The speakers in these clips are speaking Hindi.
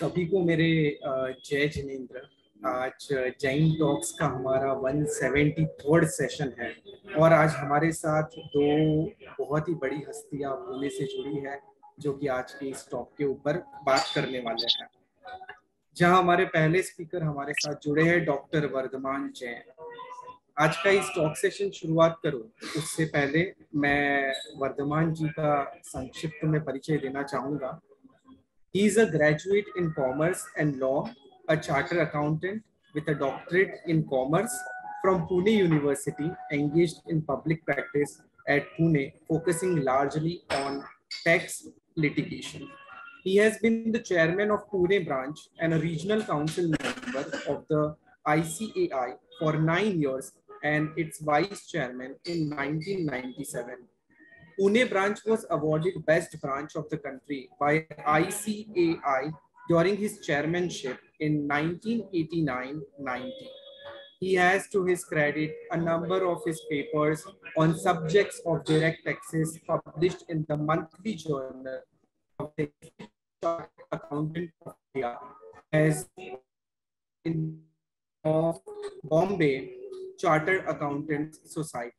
सभी को मेरे जय जिनेंद्र। आज जैन टॉक्स का हमारा 173rd सेशन है और आज हमारे साथ दो बहुत ही बड़ी हस्तियां पुणे से जुड़ी है जो कि आज के इस टॉप के ऊपर बात करने वाले हैं। जहां हमारे पहले स्पीकर हमारे साथ जुड़े हैं डॉक्टर वर्धमान जैन। आज का इस टॉक सेशन शुरुआत करूं उससे पहले मैं वर्धमान जी का संक्षिप्त में परिचय देना चाहूंगा। He is a graduate in Commerce and Law, a chartered accountant with a doctorate in Commerce from Pune University, engaged in public practice at Pune, focusing largely on tax litigation. He has been the chairman of Pune branch and a regional council member of the ICAI for 9 years and its vice chairman in 1997. Pune branch was awarded Best Branch of the Country by ICAI during his chairmanship in 1989-90. He has to his credit a number of his papers on subjects of direct taxes published in the monthly journal of the Accountant of India as in of Bombay Chartered Accountants Society.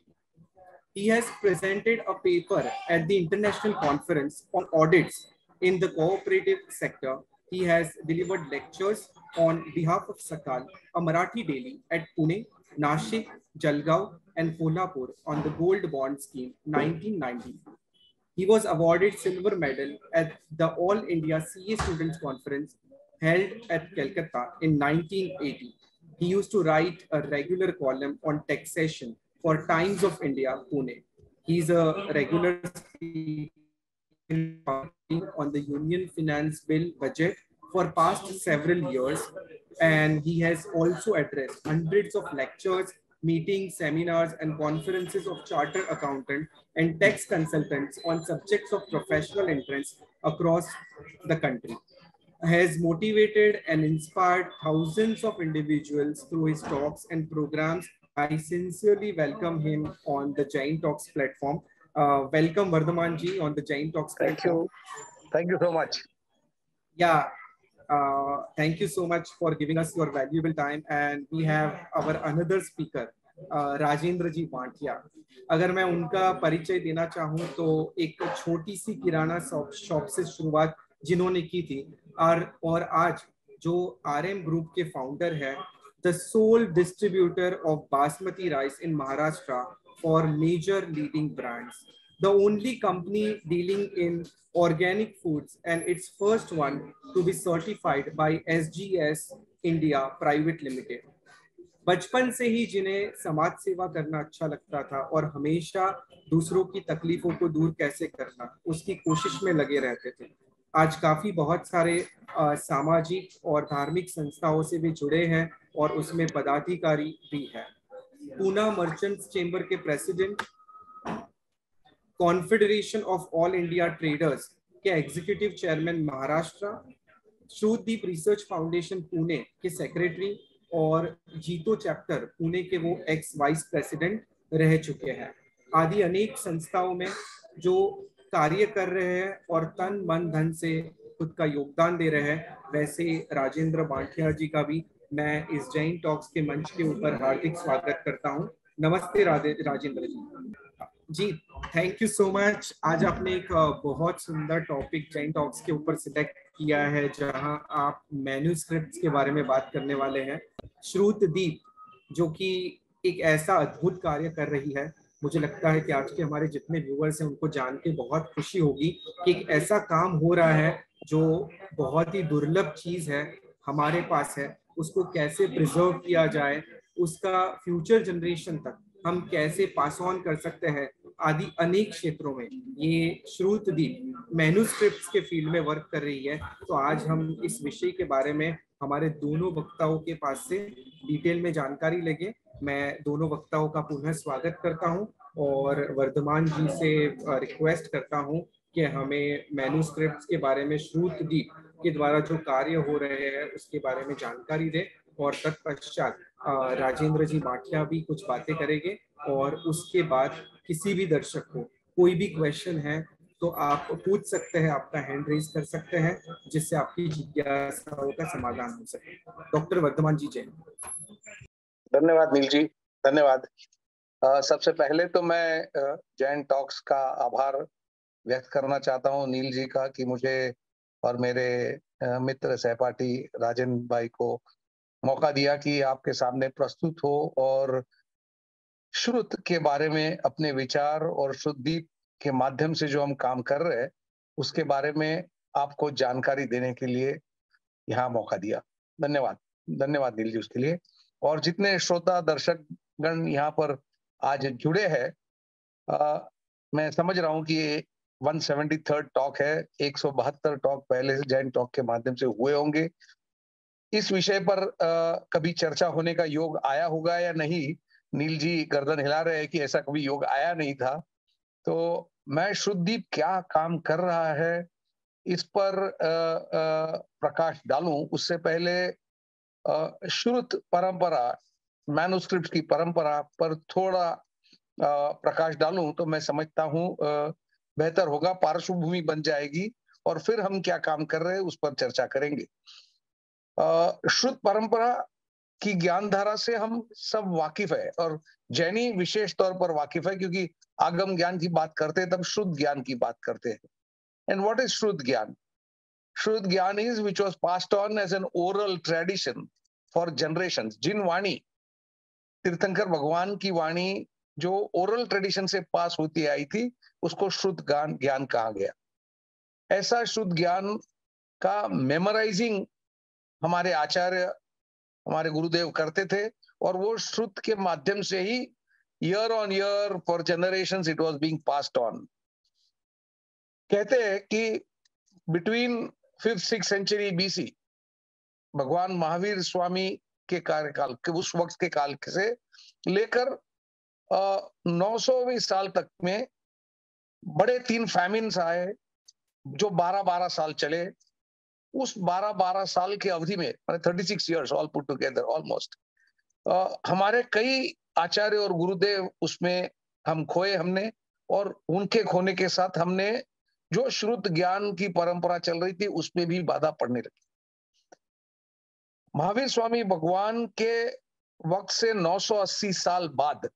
He has presented a paper at the International Conference on Audits in the Cooperative Sector. He has delivered lectures on behalf of Sakal, a Marathi daily at Pune, Nashik, Jalgaon, and Kolhapur on the Gold Bond Scheme 1990. He was awarded silver medal at the All India CA Students Conference held at Calcutta in 1980. He used to write a regular column on taxation for Times of India, Pune. He is a regular on the Union Finance Bill budget for past several years, and he has also addressed hundreds of lectures, meetings, seminars, and conferences of chartered accountants and tax consultants on subjects of professional interest across the country. Has motivated and inspired thousands of individuals through his talks and programs. I sincerely welcome him on the Jain Talks platform. Welcome Vardhaman ji on the Jain Talks platform. Thank you so much. Yeah, thank you so much for giving us your valuable time. And we have our another speaker, Rajendra जी बांटिया। अगर मैं उनका परिचय देना चाहूँ तो एक छोटी सी किराना शॉप से शुरुआत जिन्होंने की थी और आज जो RM ग्रुप के फाउंडर है, the sole distributor of basmati rice in Maharashtra for major leading brands, the only company dealing in organic foods and its first one to be certified by SGS India Private Limited. बचपन से ही जिन्हें समाज सेवा करना अच्छा लगता था और हमेशा दूसरों की तकलीफों को दूर कैसे करना उसकी कोशिश में लगे रहते थे। आज काफी बहुत सारे सामाजिक और धार्मिक संस्थाओं से भी जुड़े हैं और उसमें पदाधिकारी भी है। पूना मर्चेंट्स चेंबर के president, confederation of all India traders के executive chairman Maharashtra, Shrutdeep research foundation Pune के सेक्रेटरी और जीतो चैप्टर पुणे के वो एक्स वाइस प्रेसिडेंट रह चुके हैं। आदि अनेक संस्थाओं में जो कार्य कर रहे हैं और तन मन धन से खुद का योगदान दे रहे हैं। वैसे राजेंद्र बांटिया जी का भी मैं इस जैन टॉक्स के मंच के ऊपर हार्दिक स्वागत करता हूं। नमस्ते Rajendra ji. Thank you so much. आज आपने एक बहुत सुंदर टॉपिक जैन टॉक्स के ऊपर सिलेक्ट किया है जहां आप मैन्यूस्क्रिप्ट्स के बारे में बात करने वाले हैं। श्रुतदीप जो कि एक ऐसा अद्भुत कार्य कर रही है, मुझे लगता है कि आज के हमारे जितने व्यूअर्स हैं उनको जान के बहुत खुशी होगी कि एक ऐसा काम हो रहा है जो बहुत ही दुर्लभ चीज है हमारे पास है, उसको कैसे प्रिजर्व किया जाए, उसका फ्यूचर जनरेशन तक हम कैसे पास ऑन कर सकते हैं, आदि अनेक क्षेत्रों में ये श्रुतदीप मैन्यूस्क्रिप्ट्स के फील्ड में वर्क कर रही है। तो आज हम इस विषय के बारे में हमारे दोनों वक्ताओं के पास से डिटेल में जानकारी लेंगे। मैं दोनों वक्ताओं का पुनः स्वागत करता हूं और वर्धमान जी से रिक्वेस्ट करता हूं कि हमें मैन्यूस्क्रिप्ट्स के बारे में श्रुतदीप के द्वारा जो कार्य हो रहे हैं उसके बारे में जानकारी दें और तत्पश्चात राजेंद्र जी बांटिया भी कुछ बातें करेंगे और उसके बाद किसी भी दर्शक को कोई भी क्वेश्चन है तो आप पूछ सकते हैं, आपका हैंड रेज कर सकते हैं, जिससे आपकी जिज्ञासाओं का समाधान हो सके। डॉक्टर वर्धमान जी, जय। धन्यवाद नील जी, धन्यवाद। सबसे पहले तो मैं जैन टॉक्स का आभार व्यक्त करना चाहता हूँ नील जी का, कि मुझे और मेरे मित्र सहपाठी राजेंद्र भाई को मौका दिया कि आपके सामने प्रस्तुत हो और श्रुत के बारे में अपने विचार और श्रुतदीप के माध्यम से जो हम काम कर रहे हैं उसके बारे में आपको जानकारी देने के लिए यहाँ मौका दिया। धन्यवाद, धन्यवाद नील जी उसके लिए। और जितने श्रोता दर्शक गण यहाँ पर आज जुड़े हैं, मैं समझ रहा हूँ कि ये 173rd टॉक है। 172 टॉक पहले से जैन टॉक के माध्यम से हुए होंगे। इस विषय पर कभी चर्चा होने का योग आया होगा या नहीं, नील जी गर्दन हिला रहे हैं कि ऐसा कभी योग आया नहीं था। तो मैं श्रुतदीप क्या काम कर रहा है इस पर प्रकाश डालूं उससे पहले श्रुत परंपरा, मैन्युस्क्रिप्ट की परंपरा पर थोड़ा प्रकाश डालूं तो मैं समझता हूं बेहतर होगा, पार्श्वभूमि बन जाएगी और फिर हम क्या काम कर रहे हैं उस पर चर्चा करेंगे। श्रुत परंपरा की ज्ञान धारा से हम सब वाकिफ है और जैनी विशेष तौर पर वाकिफ है, क्योंकि आगम ज्ञान की बात करते हैं तब शुद्ध ज्ञान की बात करते हैं। एंड व्हाट इज शुद्ध ज्ञान? शुद्ध ज्ञान is which was passed on as an oral tradition for generations. जिन वाणी, तीर्थंकर भगवान की वाणी जो ओरल ट्रेडिशन से पास होती आई थी उसको शुद्ध ज्ञान कहा गया। ऐसा शुद्ध ज्ञान का मेमोराइजिंग हमारे आचार्य, हमारे गुरुदेव करते थे और वो श्रुत के माध्यम से ही year on year for generations it was being passed on. कहते हैं कि बिटवीन 5th-6th सेंचुरी बीसी भगवान महावीर स्वामी के कार्यकाल के उस वक्त के काल से लेकर 900वीं साल तक में बड़े 3 फैमिन्स आए जो 12-12 साल चले। उस 12-12 साल के अवधि में 36 years all put together almost, हमारे कई आचार्य और गुरुदेव उसमें हम खोए हमने, और उनके खोने के साथ हमने जो श्रुत ज्ञान की परंपरा चल रही थी उसमें भी बाधा पड़ने लगी। महावीर स्वामी भगवान के वक्त से 980 साल बाद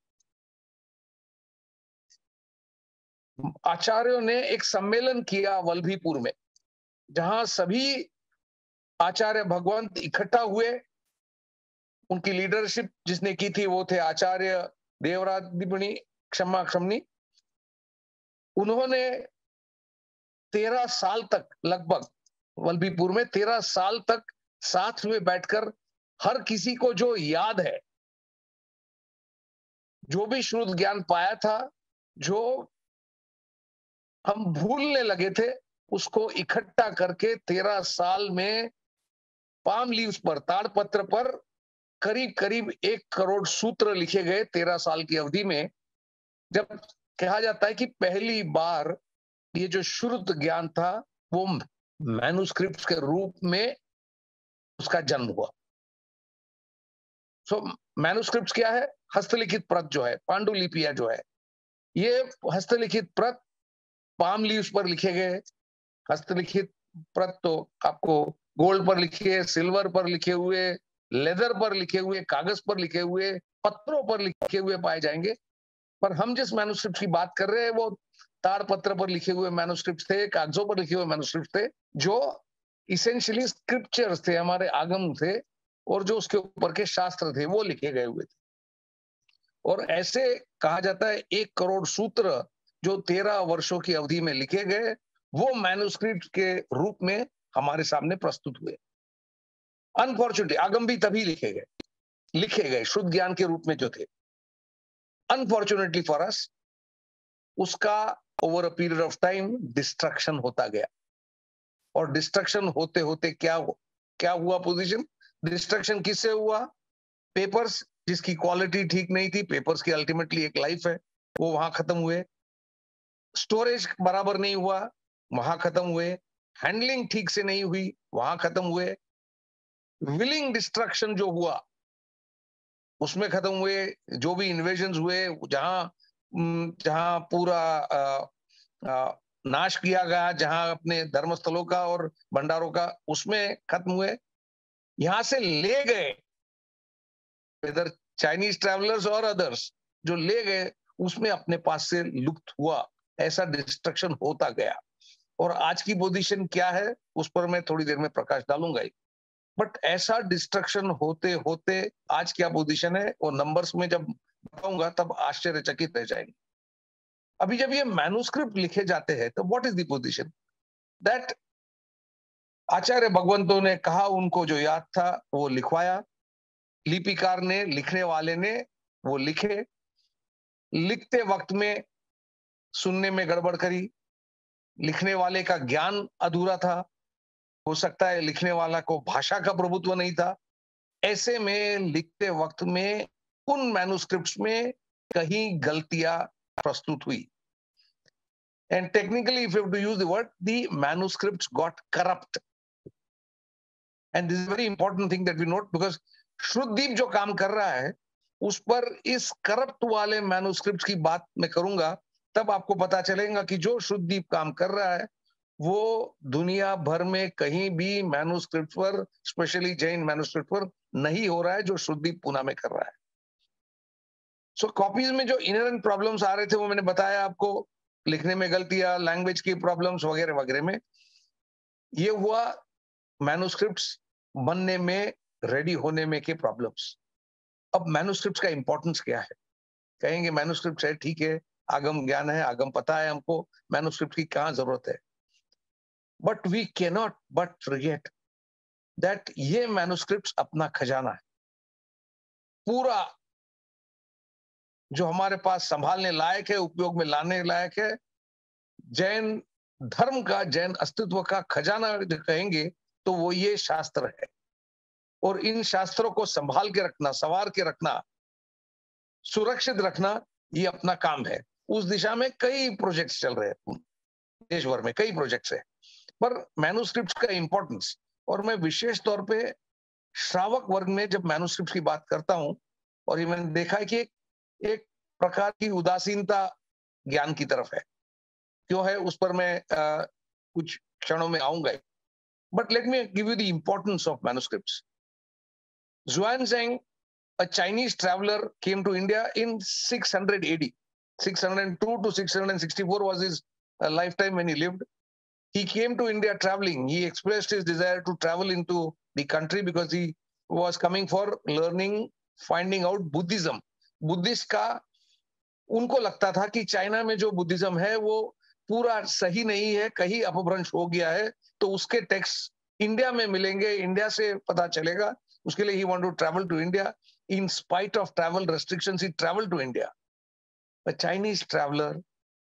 आचार्यों ने एक सम्मेलन किया वल्लभीपुर में, जहां सभी आचार्य भगवंत इकट्ठा हुए। उनकी लीडरशिप जिसने की थी वो थे आचार्य देवरादिपणी क्षमनी। उन्होंने 13 साल तक, लगभग वल्लभीपुर में 13 साल तक साथ में बैठकर हर किसी को जो याद है, जो भी शुद्ध ज्ञान पाया था, जो हम भूलने लगे थे, उसको इकट्ठा करके 13 साल में पाम लीव्स पर, ताड़पत्र पर करीब करीब 1 करोड़ सूत्र लिखे गए 13 साल की अवधि में। जब कहा जाता है कि पहली बार ये जो शुद्ध ज्ञान था वो मैन्युस्क्रिप्ट के रूप में उसका जन्म हुआ। सो मैन्युस्क्रिप्ट क्या है? हस्तलिखित प्रत जो है, पांडुलिपियां जो है, ये हस्तलिखित प्रत पाम लीव्स पर लिखे गए। हस्तलिखित प्रत तो आपको गोल्ड पर लिखे, सिल्वर पर लिखे हुए, लेदर पर लिखे हुए, कागज पर लिखे हुए, पत्रों पर लिखे हुए पाए जाएंगे। पर हम जिस मैन्युस्क्रिप्ट की बात कर रहे हैं वो ताड़पत्र पर लिखे हुए मैन्युस्क्रिप्ट थे, कागजों पर लिखे हुए मैन्युस्क्रिप्ट थे, जो इसेंशियली स्क्रिप्चर्स थे, हमारे आगम थे, और जो उसके ऊपर के शास्त्र थे वो लिखे गए हुए थे। और ऐसे कहा जाता है 1 करोड़ सूत्र जो 13 वर्षों की अवधि में लिखे गए, वो मैन्युस्क्रिप्ट के रूप में हमारे सामने प्रस्तुत हुए। अनफॉर्चुनेटली आगम भी तभी लिखे गए शुद्ध ज्ञान के रूप में जो थे। अनफॉर्चुनेटली फॉर अस उसका over a period of time destruction होता गया। और डिस्ट्रक्शन होते होते क्या हुआ पोजीशन? डिस्ट्रक्शन किससे हुआ? पेपर्स जिसकी क्वालिटी ठीक नहीं थी, पेपर्स की अल्टीमेटली एक लाइफ है, वो वहां खत्म हुए। स्टोरेज बराबर नहीं हुआ, वहां खत्म हुए। हैंडलिंग ठीक से नहीं हुई, वहां खत्म हुए। विलिंग डिस्ट्रक्शन जो हुआ उसमें खत्म हुए। जो भी इन्वेजन हुए, जहां पूरा नाश किया गया, जहां अपने धर्मस्थलों का और भंडारों का, उसमें खत्म हुए। यहां से ले गए इधर चाइनीज ट्रैवलर्स और अदर्स, जो ले गए उसमें अपने पास से लुप्त हुआ, ऐसा डिस्ट्रक्शन होता गया। और आज की पोजीशन क्या है उस पर मैं थोड़ी देर में प्रकाश डालूंगा ही। बट ऐसा डिस्ट्रक्शन होते होते आज क्या पोजीशन है वो नंबर्स में जब बताऊंगा तब आश्चर्यचकित रह जाएंगे। अभी जब ये मैन्युस्क्रिप्ट लिखे जाते हैं तो what is the position that आचार्य भगवंतों ने कहा, उनको जो याद था वो लिखवाया, लिपिकार ने, लिखने वाले ने वो लिखे, लिखते वक्त में सुनने में गड़बड़ करी, लिखने वाले का ज्ञान अधूरा था, हो सकता है लिखने वाला को भाषा का प्रभुत्व नहीं था। ऐसे में लिखते वक्त में उन मैन्युस्क्रिप्ट्स में कहीं गलतियां प्रस्तुत हुई। And technically, if you have to use the word, the manuscripts got corrupt. And this is a very important thing that we note, because श्रुतदीप जो काम कर रहा है उस पर इस करप्ट वाले मैन्युस्क्रिप्ट की बात मैं करूंगा, तब आपको पता चलेगा कि जो श्रुतदीप काम कर रहा है वो दुनिया भर में कहीं भी मैन्युस्क्रिप्ट पर, स्पेशली जैन मैन्युस्क्रिप्ट पर नहीं हो रहा है जो श्रुतदीप पूना में कर रहा है। सो कॉपीज में जो इनहेरेंट प्रॉब्लम्स आ रहे थे वो मैंने बताया आपको, लिखने में गलतियां, लैंग्वेज की प्रॉब्लम्स वगैरह वगैरह में। ये हुआ मैन्युस्क्रिप्ट्स बनने में, रेडी होने में के प्रॉब्लम्स। अब मैन्युस्क्रिप्ट्स का इंपॉर्टेंस क्या है? कहेंगे मैन्युस्क्रिप्ट्स है, ठीक है, आगम ज्ञान है, आगम पता है हमको, मैन्युस्क्रिप्ट की कहां जरूरत है। But we cannot but forget that ये मैन्युस्क्रिप्ट्स अपना खजाना है, पूरा जो हमारे पास संभालने लायक है, उपयोग में लाने लायक है। जैन धर्म का, जैन अस्तित्व का खजाना जो कहेंगे तो वो ये शास्त्र है। और इन शास्त्रों को संभाल के रखना, संवार के रखना, सुरक्षित रखना, ये अपना काम है। उस दिशा में कई प्रोजेक्ट्स चल रहे हैं, देश भर में कई प्रोजेक्ट्स है। पर मैन्युस्क्रिप्ट्स का इंपॉर्टेंस, और मैं विशेष तौर पे श्रावक वर्ग में जब मैन्युस्क्रिप्ट्स की बात करता हूं, और ये मैंने देखा है कि एक प्रकार की उदासीनता ज्ञान की तरफ है। क्यों है उस पर मैं कुछ क्षणों में आऊंगा। But let me give you the importance of manuscripts. Xuanzang, a Chinese traveler, came to India in 600 AD. 602 to 664 was his lifetime when he lived. He came to India traveling. He expressed his desire to travel into the country because he was coming for learning, finding out Buddhism. Buddhist का उनको लगता था कि चाइना में जो बुद्धिज्म है वो पूरा सही नहीं है, कहीं अपभ्रंश हो गया है, तो उसके टेक्स्ट इंडिया में मिलेंगे, इंडिया से पता चलेगा। उसके लिए he wanted to travel to India. In spite of travel restrictions, he traveled to India. A Chinese traveler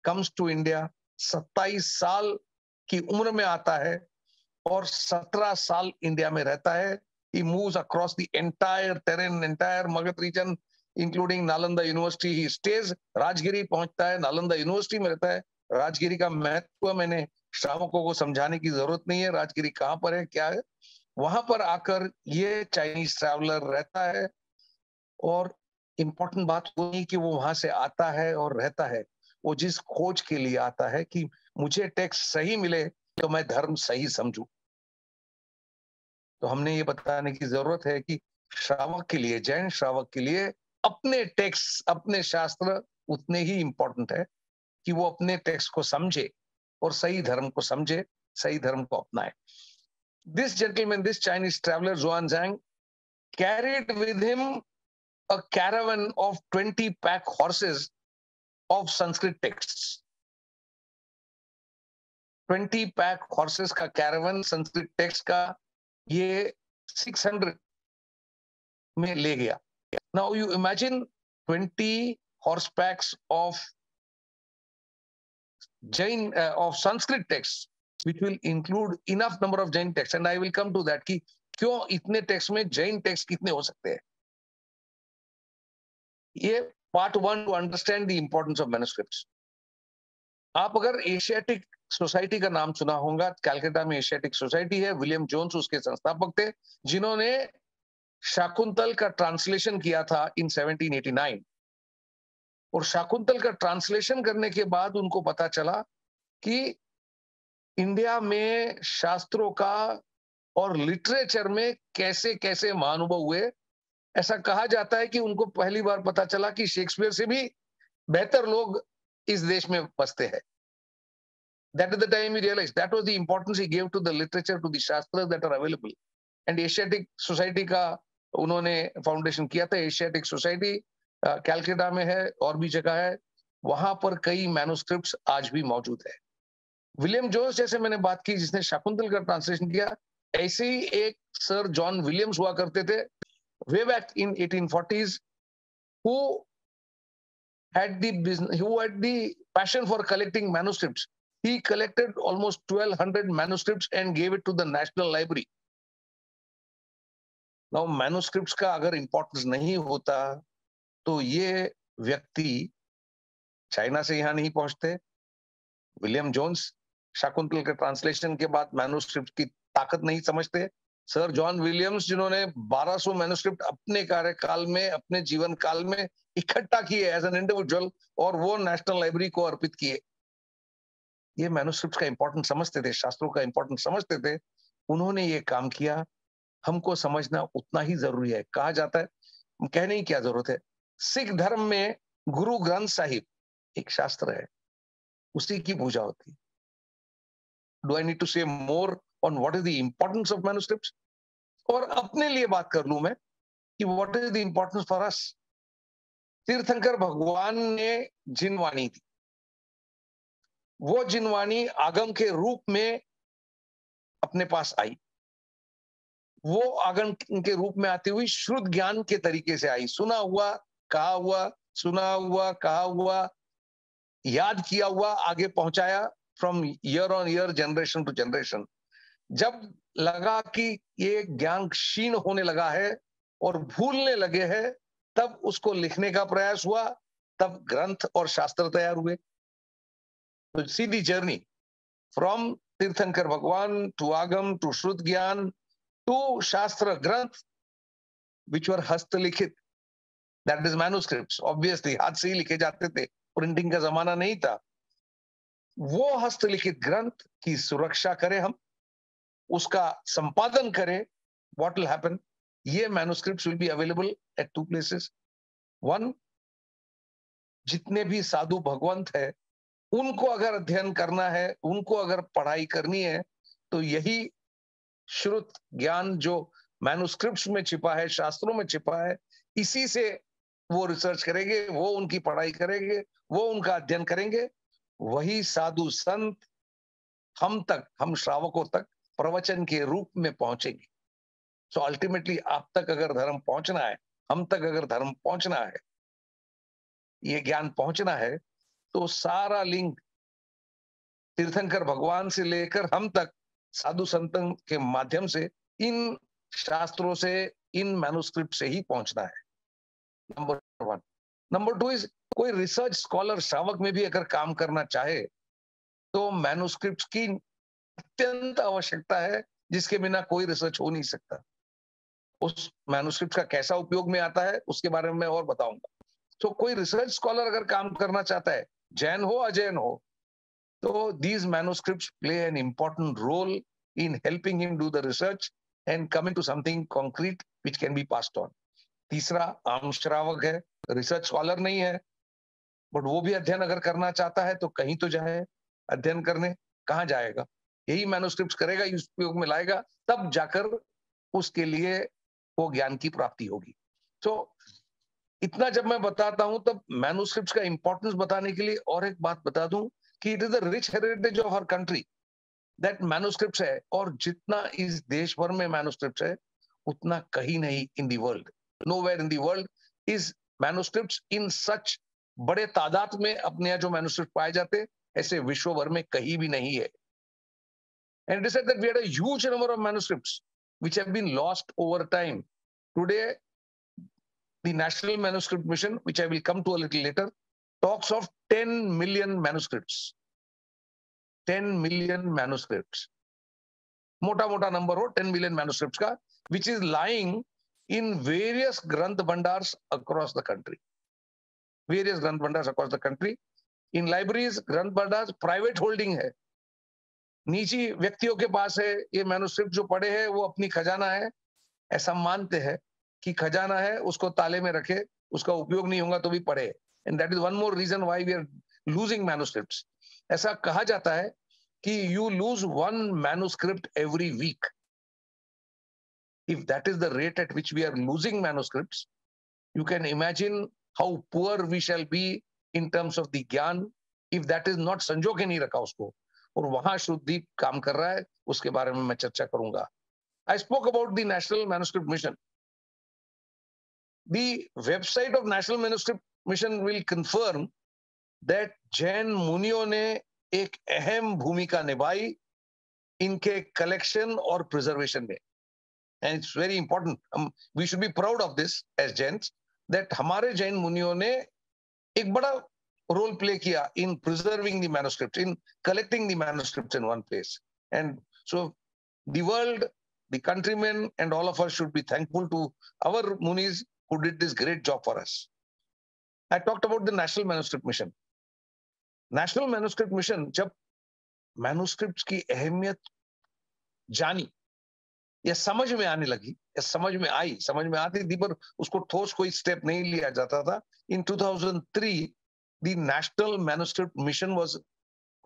comes to India, 27 साल की उम्र में आता है और 17 साल इंडिया में रहता है। He moves across the entire terrain, entire Magadh region, including Nalanda University. He stays, Rajagiri पहुंचता है, नालंदा यूनिवर्सिटी में रहता है। राजगिरी का महत्व मैंने श्रावकों को समझाने की जरूरत नहीं है, राजगिरी कहाँ पर है, क्या है। वहां पर आकर ये चाइनीज ट्रैवलर रहता है, और इंपॉर्टेंट बात वो नहीं कि वो वहां से आता है और रहता है, वो जिस खोज के लिए आता है कि मुझे टेक्स्ट सही मिले तो मैं धर्म सही समझूं। तो हमने ये बताने की जरूरत है कि श्रावक के लिए, जैन श्रावक के लिए अपने टेक्स्ट, अपने शास्त्र उतने ही इंपॉर्टेंट है कि वो अपने टेक्स्ट को समझे और सही धर्म को समझे, सही धर्म को अपनाए। This gentleman, this Chinese traveler, Xuanzang, carried with him a caravan of 20 pack horses of Sanskrit texts. 20 pack horses का caravan संस्कृत टेक्स्ट का ये 600 में ले गया। Now you imagine 20 horse packs of Jain of Sanskrit texts, which will include enough number of Jain texts, and I will come to that कि क्यों इतने टेक्स्ट में जैन टेक्स्ट कितने हो सकते हैं। ये part 1 to understand the importance of manuscripts. आप अगर एशियाटिक सोसाइटी का नाम सुना होगा, कलकत्ता में एशियाटिक सोसाइटी है, विलियम जोन्स उसके संस्थापक थे, जिन्होंने शाकुंतल का ट्रांसलेशन किया था इन 1789। और शाकुंतल का ट्रांसलेशन करने के बाद उनको पता चला कि इंडिया में शास्त्रों का और लिटरेचर में कैसे कैसे महानुभव हुए। ऐसा कहा जाता है कि उनको पहली बार पता चला कि शेक्सपियर से भी बेहतर लोग इस देश में बसते हैं। That is the time he realized that was the importance he gave to the literature, to the shastras that are available. And Asiatic Society का उन्होंने फाउंडेशन किया था। एशियाटिक सोसाइटी कैलकाटा में है और भी जगह है, वहां पर कई मैन्युस्क्रिप्ट्स आज भी मौजूद है। विलियम जोन्स जैसे मैंने बात की जिसने शाकुंतल का ट्रांसलेशन किया, ऐसे ही एक सर जॉन विलियम्स हुआ करते थे way back in 1840s who had the passion for collecting manuscripts. He collected almost 1200 manuscripts and gave it to the National Library. Now manuscripts का अगर इंपॉर्टेंस नहीं होता तो ये व्यक्ति चाइना से यहाँ नहीं पहुंचते। विलियम जोन्स शाकुंतल के ट्रांसलेशन के बाद मैन्युस्क्रिप्ट की ताकत नहीं समझते। सर जॉन विलियम्स जिन्होंने 1200 मैन्युस्क्रिप्ट अपने कार्यकाल में, अपने जीवन काल में इकट्ठा किए एज एन इंडिविजुअल और वो नेशनल लाइब्रेरी को अर्पित किए। ये मैन्युस्क्रिप्ट का इंपॉर्टेंस समझते थे, शास्त्रों का इंपॉर्टेंस समझते थे, उन्होंने ये काम किया। हमको समझना उतना ही जरूरी है। कहा जाता है, कहने की क्या जरूरत है, सिख धर्म में गुरु ग्रंथ साहिब एक शास्त्र है, उसी की पूजा होती है। डू आई नीड टू से more on what is the importance of manuscripts? और अपने लिए बात कर लूं मैं कि what is the importance for us. तीर्थंकर भगवान ने जिनवाणी दी, वो जिनवाणी आगम के रूप में अपने पास आई। वो आगम के रूप में आती हुई श्रुत ज्ञान के तरीके से आई। सुना हुआ, कहा हुआ, सुना हुआ, कहा हुआ, याद किया हुआ, आगे पहुंचाया from year on year, generation to generation. जब लगा कि ये ज्ञान क्षीण होने लगा है और भूलने लगे हैं, तब उसको लिखने का प्रयास हुआ, तब ग्रंथ और शास्त्र तैयार हुए। तो सीधी जर्नी फ्रॉम तीर्थंकर भगवान टू आगम टू श्रुत ज्ञान टू शास्त्र ग्रंथ विच वर हस्तलिखित, दैट इज मैन्युस्क्रिप्ट्स। ऑब्वियसली हाथ से ही लिखे जाते थे, प्रिंटिंग का जमाना नहीं था। वो हस्तलिखित ग्रंथ की सुरक्षा करें हम, उसका संपादन करें। व्हाट विल हैपन, ये manuscripts will be available at two places. One, जितने भी साधु भगवंत है उनको अगर अध्ययन करना है, उनको अगर पढ़ाई करनी है, तो यही श्रुत ज्ञान जो मैन्युस्क्रिप्ट्स में छिपा है, शास्त्रों में छिपा है, इसी से वो रिसर्च करेंगे, वो उनकी पढ़ाई करेंगे, वो उनका अध्ययन करेंगे। वही साधु संत हम तक, हम श्रावकों तक प्रवचन के रूप में पहुंचेंगे। सो अल्टीमेटली आप तक अगर धर्म पहुंचना है, हम तक अगर धर्म पहुंचना है, ये ज्ञान पहुंचना है, तो सारा लिंक तीर्थंकर भगवान से लेकर हम तक साधु संतन के माध्यम से, इन शास्त्रों से, इन मैन्युस्क्रिप्ट से ही पहुंचना है। Number one. Number two is, कोई रिसर्च स्कॉलर श्रावक में भी अगर काम करना चाहे तो मैन्युस्क्रिप्ट की अत्यंत आवश्यकता है, जिसके बिना कोई रिसर्च हो नहीं सकता। उस मैन्युस्क्रिप्ट का कैसा उपयोग में आता है उसके बारे में मैं और बताऊंगा। तो कोई रिसर्च स्कॉलर अगर काम करना चाहता है, जैन हो अजैन हो, तो these manuscripts play an important role in helping him do the research and come into something concrete which can be passed on. तीसरा, आम श्रावक है, रिसर्च स्कॉलर नहीं है, बट वो भी अध्ययन अगर करना चाहता है तो कहीं तो जाए अध्ययन करने। कहाँ जाएगा? यही मैन्युस्क्रिप्ट्स करेगा, उपयोग में लाएगा, तब जाकर उसके लिए वो ज्ञान की प्राप्ति होगी। तो इतना जब मैं बताता हूं, तब मैन्युस्क्रिप्ट्स का इंपॉर्टेंस बताने के लिए और एक बात बता दूं कि it is the rich heritage of our country that manuscripts है। और जितना इस देश भर में मैन्युस्क्रिप्ट्स है, उतना कहीं नहीं in the world, nowhere in the world is manuscripts in such बड़े तादाद में अपने यहाँ जो मैन्युस्क्रिप्ट पाए जाते, ऐसे विश्व भर में कहीं भी नहीं है। And it is said that we had a huge number of manuscripts which have been lost over time. Today, the National Manuscript Mission, which I will come to a little later, talks of 10 million manuscripts. 10 million manuscripts. मोटा नंबर हो 10 million manuscripts का, which is lying in various Granth Bhandars across the country. Various Granth Bhandars across the country. In libraries, Granth Bhandars private holding है, निजी व्यक्तियों के पास है ये मैन्युस्क्रिप्ट जो पड़े हैं, वो अपनी खजाना है, ऐसा मानते हैं कि खजाना है, उसको ताले में रखे, उसका उपयोग नहीं होगा तो भी पढ़े। And that is one more reason why we are losing manuscripts. ऐसा कहा जाता है कि you lose one manuscript every week. If that is the rate at which we are losing manuscripts, you can imagine how poor we shall be in terms of the ज्ञान, इफ दैट इज नॉट, संजो के नहीं रखा उसको। और वहां शुद्धदीप काम कर रहा है, उसके बारे में मैं चर्चा करूंगा। I spoke about the National Manuscript Mission. The website of National Manuscript Mission will confirm that Jain मुनियों ने एक अहम भूमिका निभाई इनके कलेक्शन और प्रिजर्वेशन में। And it's very important. We should be proud of this as Jains, that हमारे जैन मुनियों ने एक बड़ा रोल प्ले किया in preserving the manuscripts, in collecting the manuscripts in one place. And so the world, the countrymen, and all of us should be thankful to our munis who did this great job for us. I talked about the National Manuscript Mission. National Manuscript Mission, जब manuscripts की अहमियत जानी या समझ में आने लगी, या समझ में आती थी, पर उसको ठोस कोई स्टेप नहीं लिया जाता था। In 2003, the National Manuscript Mission was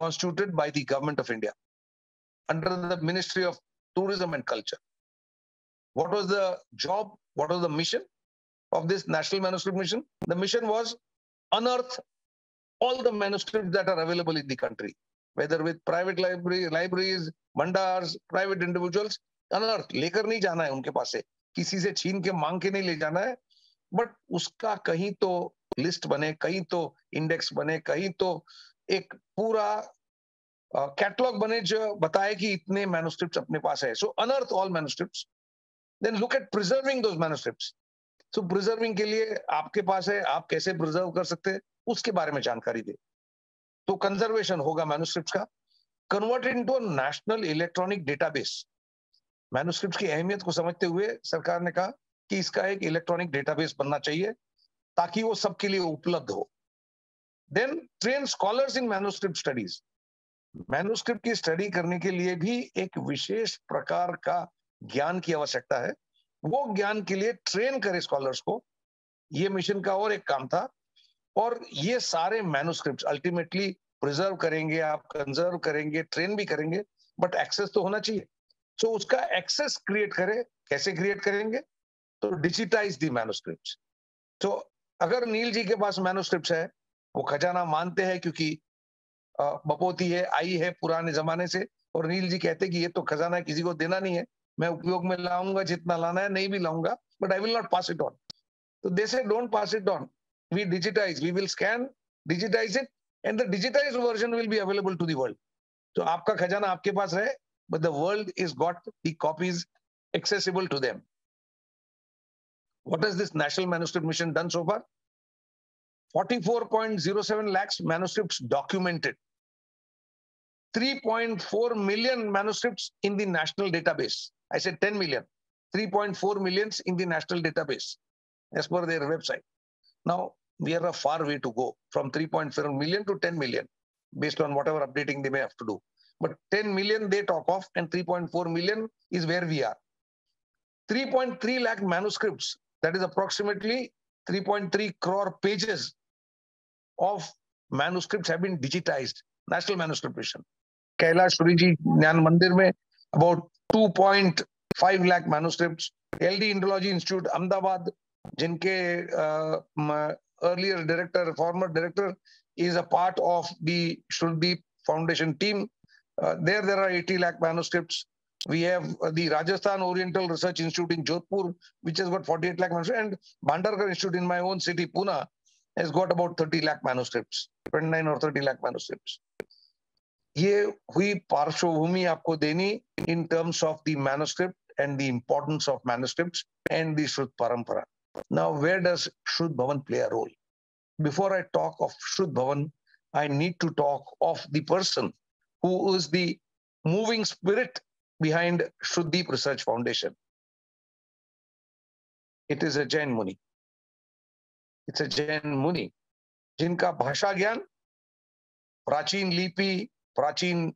constituted by the Government of India under the Ministry of Tourism and Culture. What was the job? What was the mission of this National Manuscript Mission? The mission was unearth all the manuscripts that are available in the country, whether with private libraries, bhandars, private individuals. Unearth, लेकर नहीं जाना है उनके पास से, किसी से छीन के मांग के नहीं ले जाना है, बट उसका कहीं तो लिस्ट बने, कहीं तो इंडेक्स बने, कहीं तो एक पूरा कैटलॉग बने जो बताए कि इतने मैन्युस्क्रिप्ट्स अपने पास है. So unearth all manuscripts, then look at preserving those manuscripts. So preserving के लिए आपके पास है, आप कैसे प्रिजर्व कर सकते हैं उसके बारे में जानकारी दे. तो कंजर्वेशन होगा मैन्युस्क्रिप्ट्स का. Converted into a national electronic database. Manuscripts की अहमियत को समझते हुए सरकार ने कहा कि इसका एक इलेक्ट्रॉनिक डेटाबेस बनना चाहिए ताकि वो सबके लिए उपलब्ध हो. Then train scholars in manuscript studies. Manuscript की स्टडी करने के लिए भी एक विशेष प्रकार का ज्ञान की आवश्यकता है. वो ज्ञान के लिए ट्रेन करे स्कॉलर्स को. ये मिशन का और एक काम था. और ये सारे मैन्युस्क्रिप्ट्स अल्टीमेटली प्रिजर्व करेंगे, आप कंजर्व करेंगे, ट्रेन भी करेंगे, बट एक्सेस तो होना चाहिए. सो उसका एक्सेस क्रिएट करे. कैसे क्रिएट करेंगे? तो डिजिटाइज दी मैन्युस्क्रिप्ट्स. तो अगर नील जी के पास मैन्युस्क्रिप्ट्स है, वो खजाना मानते हैं क्योंकि बपोती है, आई है पुराने जमाने से, और नील जी कहते हैं कि ये तो खजाना है, किसी को देना नहीं है, मैं उपयोग में लाऊंगा जितना लाना है, नहीं भी लाऊंगा, but I will not pass it on. तो दे से don't pass it on, we digitize, we will scan, digitize it, and the digitized version will be available to the world. So आपका खजाना आपके पास रहे, but the world is got the copies accessible to them. What has this National Manuscript Mission done so far? 44.07 lakhs manuscripts documented. 3.4 million manuscripts in the national database. I said 10 million. 3.4 millions in the national database, as per their website. Now, we are a far way to go from 3.4 million to 10 million, based on whatever updating they may have to do. But 10 million they talk of, and 3.4 million is where we are. 3.3 lakh manuscripts, that is approximately 3.3 crore pages of manuscripts have been digitized. National Manuscript Mission. Kailash Suriji Jnana Mandir mein about 2.5 lakh manuscripts. LD Indology Institute, Ahmedabad, जिनके earlier director, former director is a part of the Shrudeep Foundation team. There are 80 lakh manuscripts. We have the Rajasthan Oriental Research Institute in Jodhpur, which has got 48 lakh manuscripts, and Bhandarkar Institute in my own city, Pune, has got about 30 lakh manuscripts, 29 or 30 lakh manuscripts. ये हुई पार्श्वभूमि आपको देनी in terms of the manuscript and the importance of manuscripts and the Shrud Parampara. Now, where does Shrud Bhavan play a role? Before I talk of Shrud Bhavan, I need to talk of the person who is the moving spirit behind Shrudeep Research Foundation. It is a Jain Muni. It's a Jain Muni, जिनका भाषा ज्ञान, प्राचीन लिपि, प्राचीन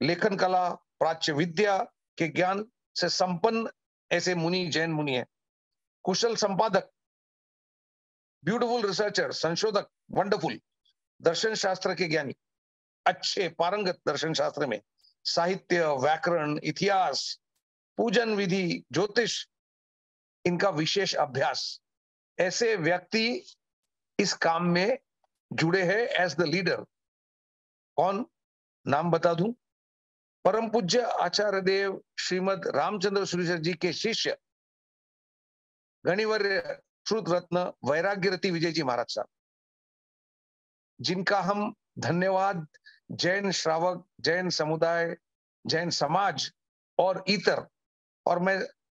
लेखन कला, प्राच्य विद्या के ज्ञान से संपन्न ऐसे मुनि जैन मुनि है। कुशल संपादक, ब्यूटीफुल रिसर्चर, संशोधक, वंडरफुल, दर्शन शास्त्र के ज्ञानी, अच्छे पारंगत दर्शन शास्त्र में, साहित्य, व्याकरण, इतिहास, पूजन विधि, ज्योतिष, इनका विशेष अभ्यास, ऐसे व्यक्ति इस काम में जुड़े हैं एज द लीडर। कौन? नाम बता दूं, परम पूज्य आचार्य देव श्रीमद रामचंद्र सुरेश्वर जी के शिष्य गणिवर्य श्रुत रत्न वैराग्य रति विजय जी महाराज साहब, जिनका हम धन्यवाद जैन श्रावक, जैन समुदाय, जैन समाज और इतर, और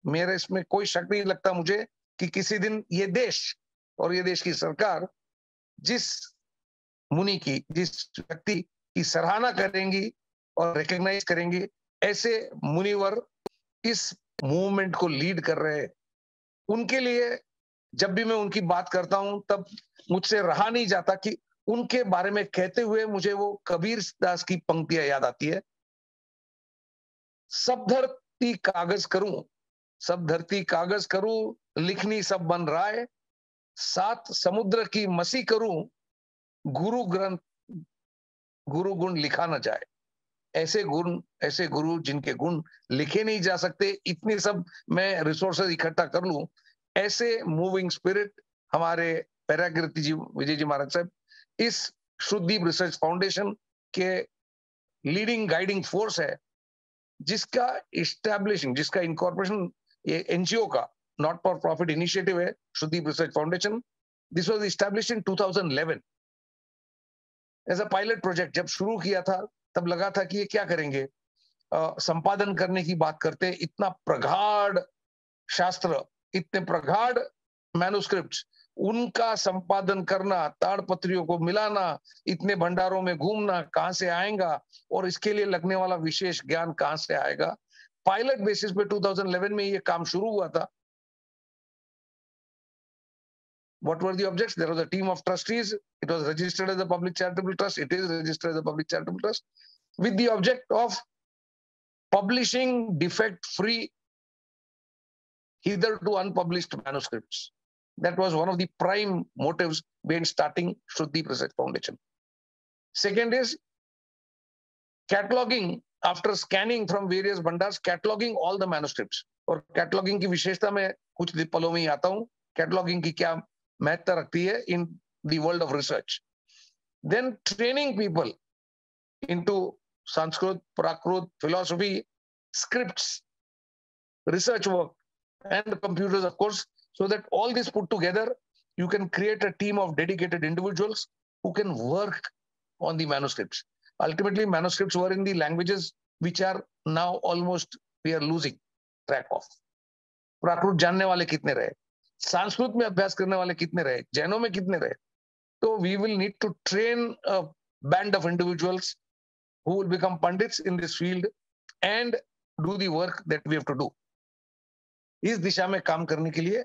मेरे इसमें कोई शक नहीं लगता मुझे कि किसी दिन ये देश और ये देश की सरकार जिस मुनि की, जिस व्यक्ति की सराहना करेंगी और रिकॉग्नाइज करेंगी, ऐसे मुनिवर इस मूवमेंट को लीड कर रहे हैं। उनके लिए जब भी मैं उनकी बात करता हूं तब मुझसे रहा नहीं जाता कि उनके बारे में कहते हुए मुझे वो कबीर दास की पंक्तियां याद आती है। सब धरती कागज करूं, सब धरती कागज करूं, लिखनी सब बन राय, सात समुद्र की मसी करूं, गुरु ग्रंथ गुरु गुण लिखा न जाए। ऐसे गुण, ऐसे गुरु जिनके गुण लिखे नहीं जा सकते, इतनी सब मैं रिसोर्सेज इकट्ठा कर लूं, ऐसे मूविंग स्पिरिट हमारे वैराग्य जी विजय जी महाराज साहब इस शुद्धदीप रिसर्च फाउंडेशन के लीडिंग गाइडिंग फोर्स है, जिसका इस्टेब्लिशिंग, जिसका इनकॉर्पोरेशन ये एनजीओ का नॉट फॉर प्रॉफिट इनिशिएटिव है Shuddhdeep research foundation. This was established in 2011 as a pilot project. जब शुरू किया था तब लगा था कि ये क्या करेंगे, संपादन करने की बात करते, इतना प्रगाढ़ शास्त्र, इतने प्रगाढ़ मैन्युस्क्रिप्ट्स, उनका संपादन करना, ताड़पत्रियों को मिलाना, इतने भंडारों में घूमना, कहां से आएगा और इसके लिए लगने वाला विशेष ज्ञान कहां से आएगा। पायलट बेसिस पे 2011 में ये काम शुरू हुआ था। What were the objects? There was a team of trustees. It was registered as a public charitable trust. It is registered as a public charitable trust with the object of publishing defect-free, hitherto unpublished manuscripts. That was one of the prime motives behind starting Shruti Research Foundation. Second is cataloging, after scanning from various bhandars, cataloging all the manuscripts. और cataloging की विशेषता में कुछ पलों में ही आता हूं, cataloging की क्या महत्ता रखती है in the world of research. Then training people into Sanskrit, Prakrit, philosophy, scripts, research work, and computers, of course, so that all this put together, you can create a team of dedicated individuals who can work on the manuscripts. Ultimately, manuscripts were in the languages which are now almost we are losing track of. प्राकृत जानने वाले कितने रहे, संस्कृत में अभ्यास करने वाले कितने रहे, जैनों में कितने रहे. So we will need to train a band of individuals who will become pandits in this field and do the work that we have to do. इस दिशा में काम करने के लिए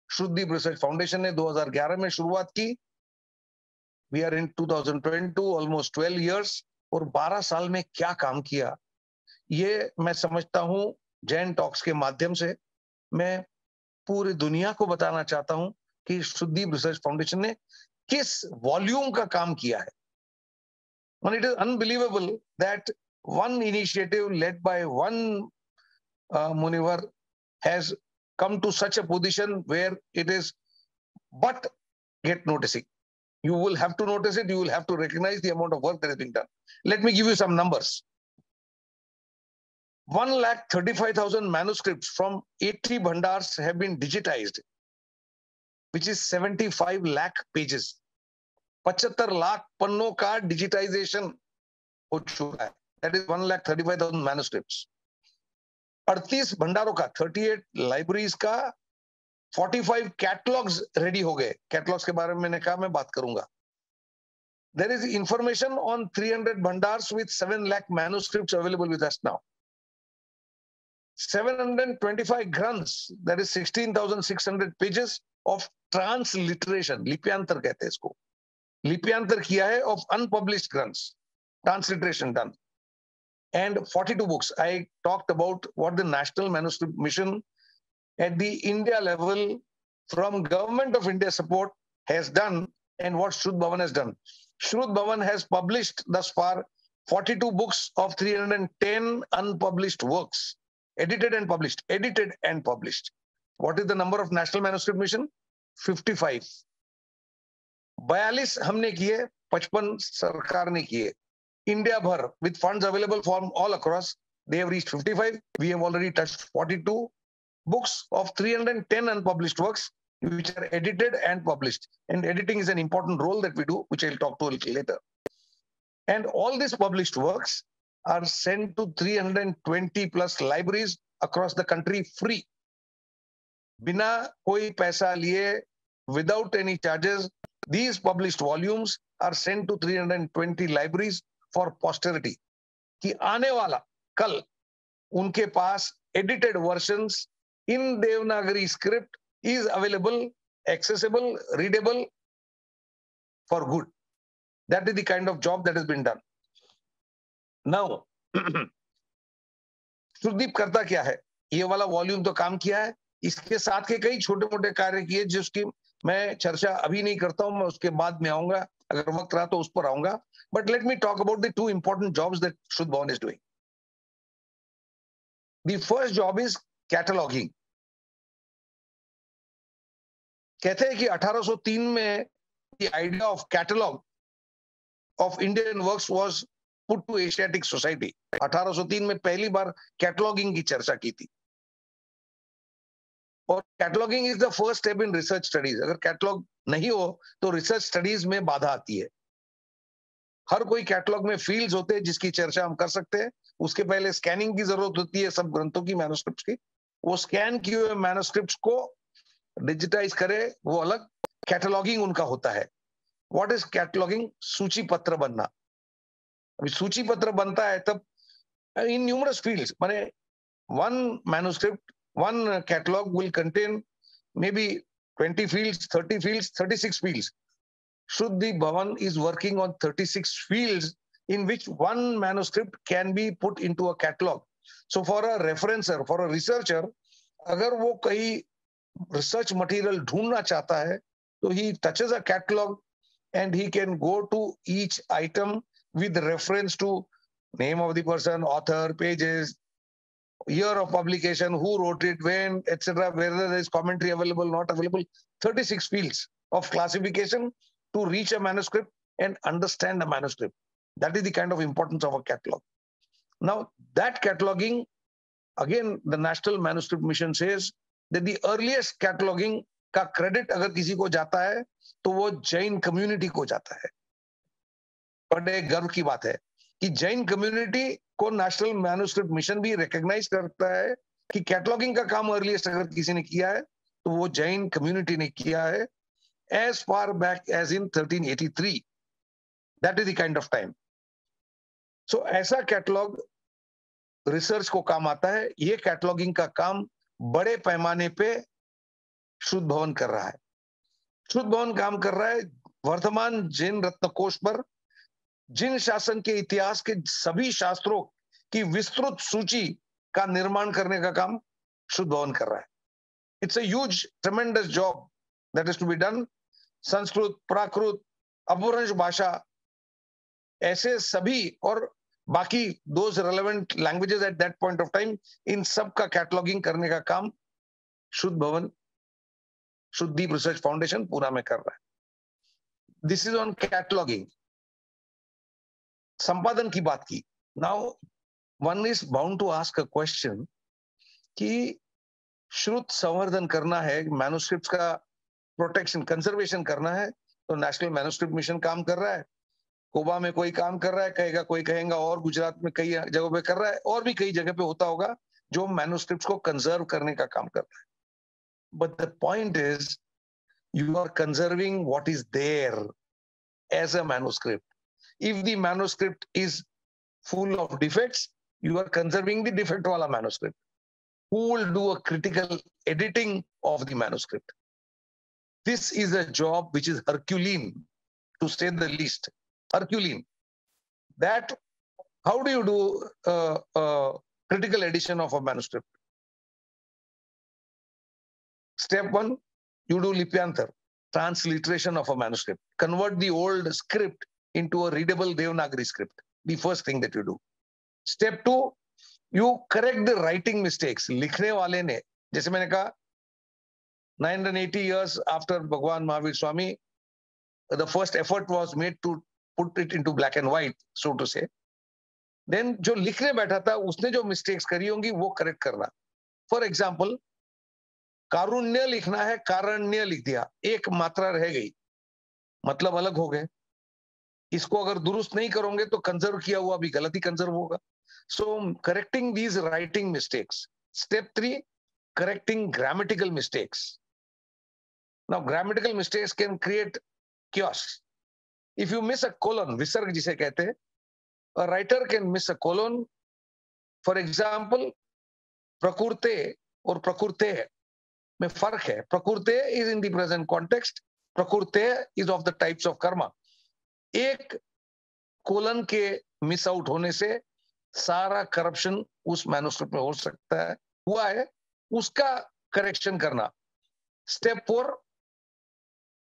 शुद्धदीप रिसर्च फाउंडेशन ने 2011 में शुरुआत की. We are in 2022, almost 12 years, और 12 साल में क्या काम किया, ये मैं समझता हूं जैन टॉक्स के माध्यम से मैं पूरी दुनिया को बताना चाहता हूं कि शुद्धदीप रिसर्च फाउंडेशन ने किस वॉल्यूम का काम किया है. And it is unbelievable that one initiative led by one Munivar has come to such a position where it is but get noticing. You will have to notice it. You will have to recognize the amount of work that has been done. Let me give you some numbers. 1,35,000 manuscripts from 80 bhandars have been digitized, which is 75 lakh pages. 75 lakh पन्नों का डिजिटाइजेशन हो चुका है. That is 1,35,000 manuscripts. 38 भंडारों का, 38 लाइब्रेरीज का 45 कैटलॉग्स रेडी हो गए. कैटलॉग्स के बारे में मैंने कहा मैं बात करूंगा. There is information on 300 bhandars with 7 lakh manuscripts available with us now. 725 grunts, that is 16,600 pages of transliteration, लिप्यांतर कहते हैं इसको, लिप्यांतर किया है of unpublished grunts, transliteration done. and 42 books. I talked about what the National Manuscript Mission at the India level from Government of India support has done and what Shruti Bhavan has done. Shruti Bhavan has published thus far 42 books of 310 unpublished works, edited and published, edited and published. What is the number of National Manuscript Mission? 55. 42 हमने किए, 55 सरकार ने किए. India bhar, with funds available from all across, they have reached 55. We have already touched 42 books of 310 unpublished works, which are edited and published. And editing is an important role that we do, which I'll talk to a little later. And all these published works are sent to 320 plus libraries across the country free. Bina koi paisa liye, without any charges, these published volumes are sent to 320 libraries for posterity. कि आने वाला कल उनके पास edited versions in Devanagari script is available, accessible, readable for good. That is the kind of job that has been done. Now, Sudeep करता क्या है? ये वाला वॉल्यूम तो काम किया है, इसके साथ के कई छोटे मोटे कार्य किए जिसकी मैं चर्चा अभी नहीं करता हूं, मैं उसके बाद में आऊंगा, अगर वक्त रहा तो उस पर आऊंगा. But let me talk about the two important jobs that Shruti Bhavan is doing. The first job is cataloging. कहते हैं कि 1803 में the idea of catalog of Indian works was put to Asiatic Society. 1803 में पहली बार कैटलॉगिंग की चर्चा की थी. और cataloguing is the first step in research studies. अगर कैटलॉग नहीं हो तो रिसर्च स्टडीज में बाधा आती है. हर कोई कैटलॉग में फील्ड्स होते हैं जिसकी चर्चा हम कर सकते हैं. उसके पहले स्कैनिंग की जरूरत होती है सब ग्रंथों की, मैन्युस्क्रिप्ट्स की. वो स्कैन किए हुए मैन्युस्क्रिप्ट्स को डिजिटाइज करे, वो अलग कैटलॉगिंग उनका होता है. What is cataloguing? सूची पत्र बनना. अभी सूची पत्र बनता है तब इन न्यूमरस फील्ड्स, माने one manuscript, one catalog will contain maybe 20 fields, 30 fields, 36 fields. Shruti Bhavan is working on 36 fields in which one manuscript can be put into a catalog. So for a referencer, for a researcher, अगर वो कहीं research material ढूंढना चाहता है, तो he touches a catalog and he can go to each item with reference to name of the person, author, pages, year of publication, who wrote it, when, etc., whether there is commentary available, not available. 36 fields of classification to reach a manuscript and understand a manuscript. That is the kind of importance of a catalog. Now, that cataloging, again, the National Manuscript Mission says that the earliest cataloging का credit अगर किसी को जाता है तो वो जैन कम्युनिटी को जाता है. बड़े गर्व की बात है कि जैन कम्युनिटी को नेशनल मैन्युस्क्रिप्ट मिशन भी रिकॉग्नाइज करता है कि कैटलॉगिंग का काम अर्लीस्ट अगर किसी ने किया है तो वो जैन कम्युनिटी ने किया है as far back as in 1383. That is the kind of time. So ऐसा कैटलॉग रिसर्च को काम आता है. ये कैटलॉगिंग का काम बड़े पैमाने पे श्रुति भवन कर रहा है. श्रुति भवन काम कर रहा है वर्तमान जैन रत्नकोश पर जिन शासन के इतिहास के सभी शास्त्रों की विस्तृत सूची का निर्माण करने का काम श्रुति भवन कर रहा है. It's a huge tremendous job that is to be done. Sanskrit, Prakrit, Apabhramsha भाषा, ऐसे सभी और बाकी those relevant languages at that point of time, इन सब का कैटलॉगिंग करने का काम श्रुति भवन, शुद्धदीप रिसर्च फाउंडेशन पूना में कर रहा है. This is on cataloguing. संपादन की बात की. Now one is bound to ask a question कि श्रुत संवर्धन करना है, मैन्युस्क्रिप्ट्स का प्रोटेक्शन, कंजर्वेशन करना है, तो नेशनल मैन्युस्क्रिप्ट मिशन काम कर रहा है. कोबा में कोई काम कर रहा है, कहेगा कोई कहेगा, और गुजरात में कई जगहों पे कर रहा है, और भी कई जगह पे होता होगा जो मैन्युस्क्रिप्ट्स को कंजर्व करने का काम कर रहा है. But the point is you are conserving what is there as a manuscript. If the manuscript is full of defects, you are conserving the defect wala manuscript. Who will do a critical editing of the manuscript? This is a job which is Herculean, to say the least. Herculean. That How do you do critical edition of a manuscript? Step 1, you do Lipyantar, transliteration of a manuscript. Convert the old script into a readable Devanagari script. The first thing that you do. Step 2, you correct the writing mistakes. लिखने वाले ने, जैसे मैंने कहा, 980 years after Bhagwan Mahavir Swami, the first effort was made to put it into black and white, so to say. Then जो लिखने बैठा था, उसने जो mistakes करी होंगी, वो correct करना. For example, कारुण्य लिखना है, कारण्य लिख दिया, एक मात्रा रह गई, मतलब अलग हो गए. इसको अगर दुरुस्त नहीं करोगे तो कंजर्व किया हुआ भी गलत ही कंजर्व होगा. So correcting these writing mistakes. Step 3, correcting grammatical mistakes. Now grammatical mistakes can create chaos. If you miss a colon, विसर्ग जिसे कहते हैं, a writer can miss a colon. For example, प्रकृते और प्रकृते में फर्क है. प्रकृते is in the present context. प्रकृते is of the types of karma. एक कोलन के मिस आउट होने से सारा करप्शन उस मैन्युस्क्रिप्ट में हो सकता है, हुआ है, उसका करेक्शन करना. स्टेप 4,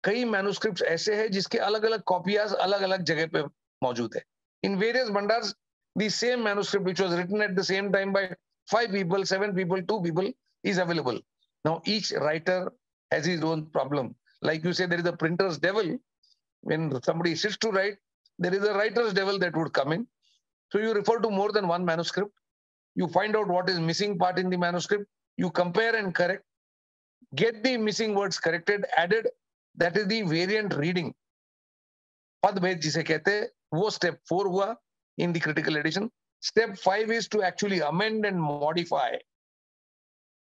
कई मैन्युस्क्रिप्ट्स ऐसे हैं जिसके अलग अलग कॉपियाज अलग अलग जगह पे मौजूद है. इन वेरियस भंडार्स the same manuscript which was written at the same time by 5 people, 7 people, 2 people is available. Now each writer has his own problem. Like you say, there is a printer's devil. When somebody sits to write, there is a writer's devil that would come in. So you refer to more than one manuscript. You find out what is missing part in the manuscript. You compare and correct. Get the missing words corrected, added. That is the variant reading. पद भेद जिसे कहते हैं, वो step 4 हुआ in the critical edition. Step 5 is to actually amend and modify.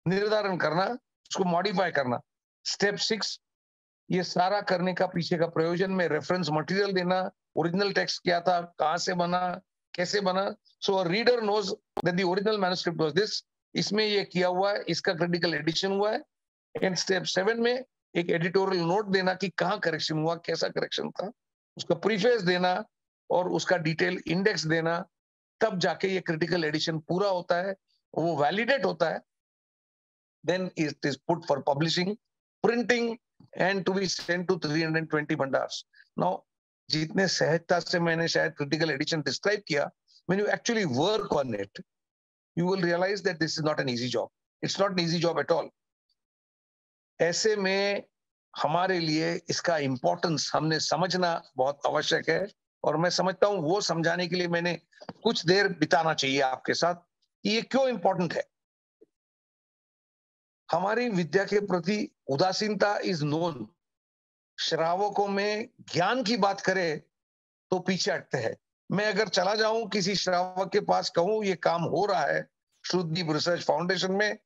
निर्धारण करना, उसको modify करना. Step 6, ये सारा करने का पीछे का प्रयोजन में रेफरेंस मटेरियल देना, ओरिजिनल टेक्स्ट क्या था, कहां से बना, कैसे बना. So a reader knows that the original manuscript was this, इसमें ये किया हुआ है, इसका क्रिटिकल एडिशन हुआ है. एंड स्टेप 7 में एक एडिटोरियल नोट देना कि कहां करेक्शन हुआ, कैसा करेक्शन था, उसका प्रीफेस देना और उसका डिटेल इंडेक्स देना. तब जाके ये क्रिटिकल एडिशन पूरा होता है, वो वैलिडेट होता है. Then it is put for publishing, printing and to be sent to 320 bhandars. Now, जितने सहजता से मैंने शायद critical edition describe किया, when you actually work on it, you will realize that this is not an easy job. It's not an easy job at all. ऐसे में हमारे लिए इसका importance हमने समझना बहुत आवश्यक है, और मैं समझता हूं वो समझाने के लिए मैंने कुछ देर बिताना चाहिए आपके साथ कि ये क्यों important है. हमारी विद्या के प्रति उदासीनता इज नोन. श्रावकों में ज्ञान की बात करें तो पीछे हटते हैं. मैं अगर चला जाऊं किसी श्रावक के पास, कहूं ये काम हो रहा है शुद्धदीप रिसर्च फाउंडेशन में,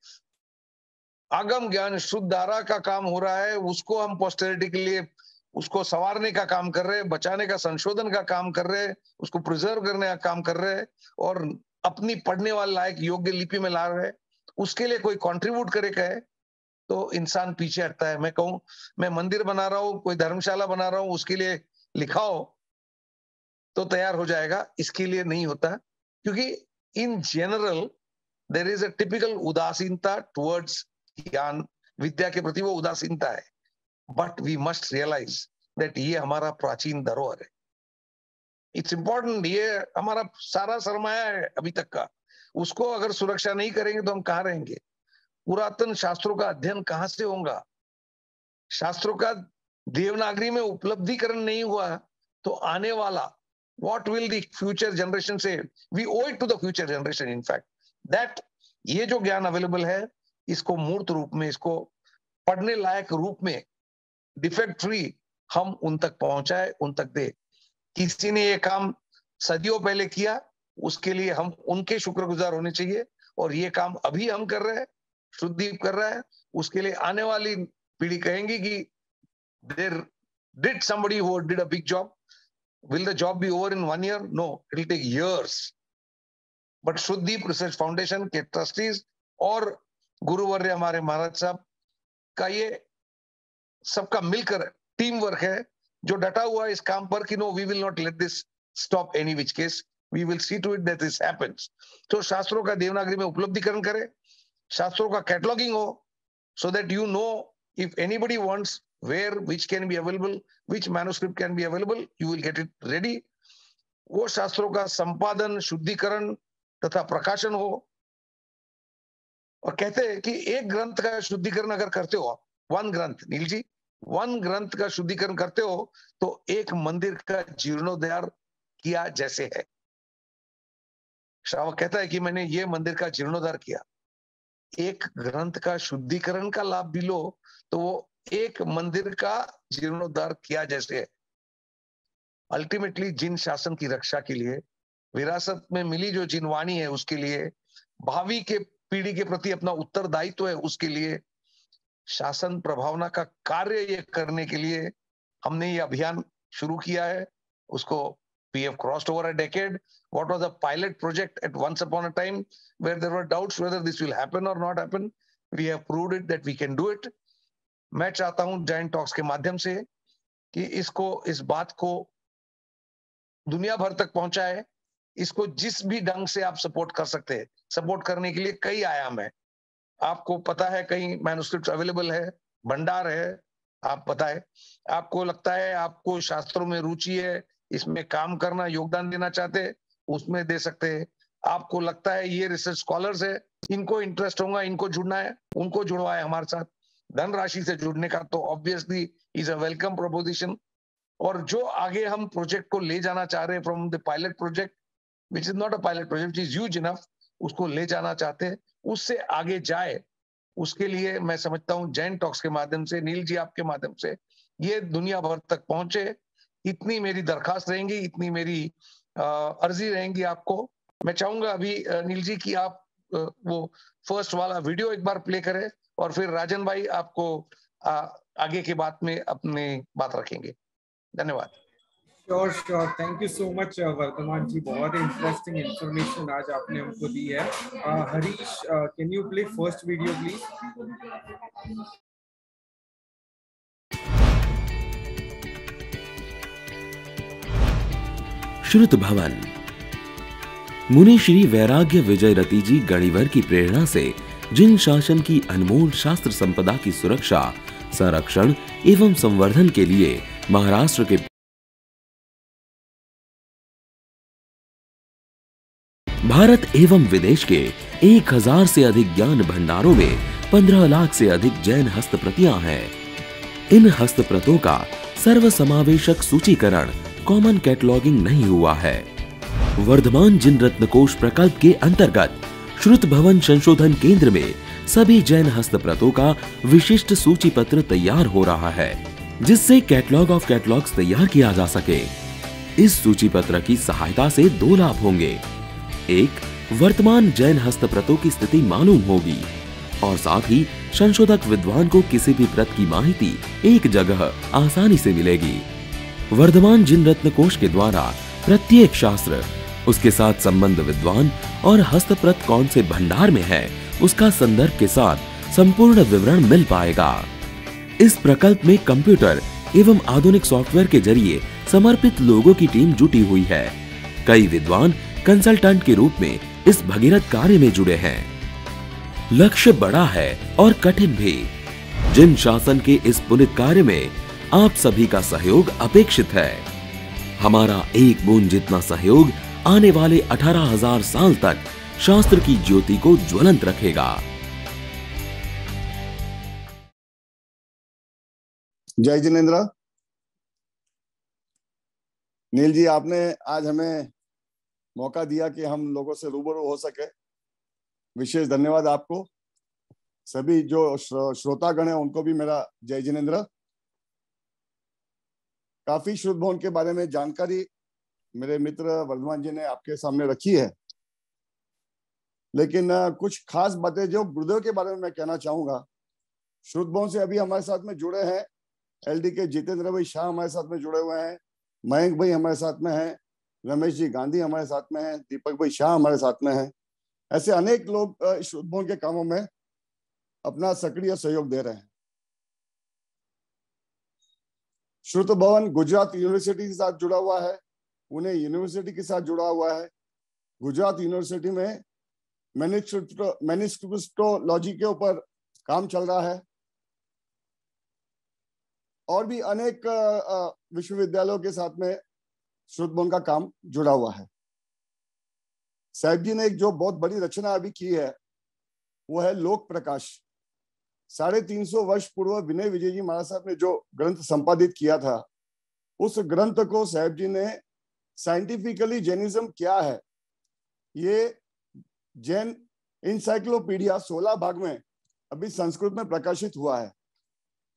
आगम ज्ञान शुद्ध धारा का काम हो रहा है, उसको हम पोस्टेरिटी के लिए उसको संवारने का काम कर रहे हैं, बचाने का, संशोधन का काम कर रहे हैं, उसको प्रिजर्व करने का काम कर रहे हैं, और अपनी पढ़ने वाले लायक योग्य लिपि में ला रहे हैं, उसके लिए कोई कंट्रीब्यूट करे कहे तो इंसान पीछे हटता है. मैं कहूं मैं मंदिर बना रहा हूं, कोई धर्मशाला बना रहा हूं, उसके लिए लिखाओ तो तैयार हो जाएगा, इसके लिए नहीं होता. क्योंकि in general there is a typical उदासीनता टुवर्ड्स ज्ञान, विद्या के प्रति वो उदासीनता है. But we must realise that ये हमारा प्राचीन धरोहर है. It's important. ये हमारा सारा सरमाया है अभी तक का. उसको अगर सुरक्षा नहीं करेंगे तो हम कहाँ रहेंगे. पुरातन शास्त्रों का अध्ययन कहां से होगा. शास्त्रों का देवनागरी में उपलब्धिकरण नहीं हुआ तो आने वाला what will the future generation say? We owe it to the future generation in fact that ये जो ज्ञान अवेलेबल है, इसको मूर्त रूप में, इसको पढ़ने लायक रूप में, डिफेक्ट फ्री हम उन तक पहुंचाए, उन तक दे. किसी ने ये काम सदियों पहले किया, उसके लिए हम उनके शुक्रगुजार होने चाहिए, और ये काम अभी हम कर रहे हैं, शुद्धदीप कर रहा है, उसके लिए आने वाली पीढ़ी कहेंगी कि there did somebody who did a big job. Will the job be over in 1 year? No, it will take years. But Shuddhdeep research foundation के ट्रस्टीज और गुरुवर्य हमारे महाराज साहब का ये सबका मिलकर टीम वर्क है जो डटा हुआ है इस काम पर कि no we will not let this stop any which case. We will see to it that this happens. तो शास्त्रों का देवनागरी में उपलब्धिकरण करें, शास्त्रों का कैटलॉगिंग हो, so that you know if anybody wants where which can be available, which manuscript can be available, you will get it ready. वो शास्त्रों का संपादन, शुद्धिकरण तथा प्रकाशन हो। और कहते हैं कि एक ग्रंथ का शुद्धिकरण अगर करते हो, वन ग्रंथ, नील जी, वन ग्रंथ का शुद्धिकरण करते हो तो एक मंदिर का जीर्णोद्धार किया जैसे है। श्रावक कहता है कि मैंने ये मंदिर का जीर्णोद्धार किया। एक ग्रंथ का शुद्धिकरण का लाभ भी लो तो वो एक मंदिर का जीर्णोद्धार किया जैसे है। अल्टीमेटली जिन शासन की रक्षा के लिए, विरासत में मिली जो जिन वाणी है उसके लिए, भावी के पीढ़ी के प्रति अपना उत्तरदायित्व है उसके लिए, शासन प्रभावना का कार्य ये करने के लिए हमने ये अभियान शुरू किया है। उसको we have crossed over a decade. What was a pilot project at once upon a time where there were doubts whether this will happen or not happen? We have proved it that we can do it. मैं चाहता हूं जायंट टॉक्स के माध्यम से कि इस बात को दुनिया भर तक पहुंचाए। इसको जिस भी ढंग से आप सपोर्ट कर सकते हैं, सपोर्ट करने के लिए कई आयाम है। आपको पता है कई मैन्युस्क्रिप्ट अवेलेबल है, भंडार है, आप पता है, आपको लगता है आपको शास्त्रों में रुचि है, इसमें काम करना, योगदान देना चाहते हैं, उसमें दे सकते हैं। आपको लगता है ये रिसर्च स्कॉलर्स है, इनको इंटरेस्ट होगा, इनको जुड़ना है, उनको जुड़वाए हमारे साथ। धनराशि से जुड़ने का तो obviously is a welcome proposition. और जो आगे हम प्रोजेक्ट को ले जाना चाह रहे हैं from the pilot project, which is not a pilot project, is huge enough, उसको ले जाना चाहते हैं, उससे आगे जाए, उसके लिए मैं समझता हूं जैन टॉक्स के माध्यम से, नील जी आपके माध्यम से ये दुनिया भर तक पहुंचे। इतनी मेरी दरखास्त रहेंगी, इतनी मेरी अर्जी रहेंगी आपको। मैं चाहूंगा अभी नील जी की आप वो फर्स्ट वाला वीडियो एक बार प्ले करें और फिर राजन भाई आपको आगे के बात में अपनी बात रखेंगे। धन्यवाद। Sure sure, thank you so much वर्तमान जी, बहुत इंटरेस्टिंग इंफॉर्मेशन आज आपने हमको दी है। Harish, can you play first video please? श्रुत भवन। मुनि श्री वैराग्य विजय रति जी गणिवर की प्रेरणा से जिन शासन की अनमोल शास्त्र संपदा की सुरक्षा, संरक्षण एवं संवर्धन के लिए महाराष्ट्र के भारत एवं विदेश के 1000 से अधिक ज्ञान भंडारों में 15 लाख से अधिक जैन हस्तप्रतियां हैं। इन हस्तप्रतों का सर्वसमावेशक सूचीकरण, कॉमन कैटलॉगिंग नहीं हुआ है। वर्धमान जिन रत्नकोश प्रकल्प के अंतर्गत श्रुत भवन संशोधन केंद्र में सभी जैन हस्तप्रतों का विशिष्ट सूची पत्र तैयार हो रहा है, जिससे कैटलॉग ऑफ कैटलॉग्स तैयार किया जा सके। इस सूची पत्र की सहायता से 2 लाभ होंगे। एक, वर्तमान जैन हस्तप्रतों की स्थिति मालूम होगी और साथ ही संशोधक विद्वान को किसी भी प्रत की माहिती एक जगह आसानी से मिलेगी। वर्धमान जिन रत्नकोश के द्वारा प्रत्येक शास्त्र, उसके साथ संबंध विद्वान और हस्तप्रत कौन से भंडार में है, उसका संदर्भ के साथ संपूर्ण विवरण मिल पाएगा। इस प्रकल्प में कंप्यूटर एवं आधुनिक सॉफ्टवेयर के जरिए समर्पित लोगों की टीम जुटी हुई है। कई विद्वान कंसल्टेंट के रूप में इस भगीरथ कार्य में जुड़े हैं। लक्ष्य बड़ा है और कठिन भी। जिन शासन के इस पुनित कार्य में आप सभी का सहयोग अपेक्षित है। हमारा एक बूंद जितना सहयोग आने वाले 18,000 साल तक शास्त्र की ज्योति को ज्वलंत रखेगा। जय जिनेन्द्र। नील जी, आपने आज हमें मौका दिया कि हम लोगों से रूबरू हो सके। विशेष धन्यवाद आपको। सभी जो श्रोतागण हैं उनको भी मेरा जय जिनेन्द्र। काफी श्रुत भवन के बारे में जानकारी मेरे मित्र वर्धमान जी ने आपके सामने रखी है, लेकिन कुछ खास बातें जो गुरुदेव के बारे में मैं कहना चाहूंगा। श्रुत भवन से अभी हमारे साथ में जुड़े हैं एलडी के जितेंद्र भाई शाह, हमारे साथ में जुड़े हुए हैं, मयंक भाई हमारे साथ में हैं, रमेश जी गांधी हमारे साथ में हैं, दीपक भाई शाह हमारे साथ में हैं। ऐसे अनेक लोग श्रुत भवन के कामों में अपना सक्रिय सहयोग दे रहे हैं। श्रुत भवन गुजरात यूनिवर्सिटी के साथ जुड़ा हुआ है, पुणे यूनिवर्सिटी के साथ जुड़ा हुआ है, गुजरात यूनिवर्सिटी में मैन्युस्क्रिप्टोलॉजी के ऊपर काम चल रहा है और भी अनेक विश्वविद्यालयों के साथ में श्रुतबोन का काम जुड़ा हुआ है। साहिब जी ने एक जो बहुत बड़ी रचना अभी की है वो है लोक प्रकाश। 350 वर्ष पूर्व विनय विजय जी महाराज साहब ने जो ग्रंथ संपादित किया था, उस ग्रंथ को साहिब जी ने साइंटिफिकली जैनिज्म क्या है, ये जैन इंसाइक्लोपीडिया 16 भाग में अभी संस्कृत में प्रकाशित हुआ है,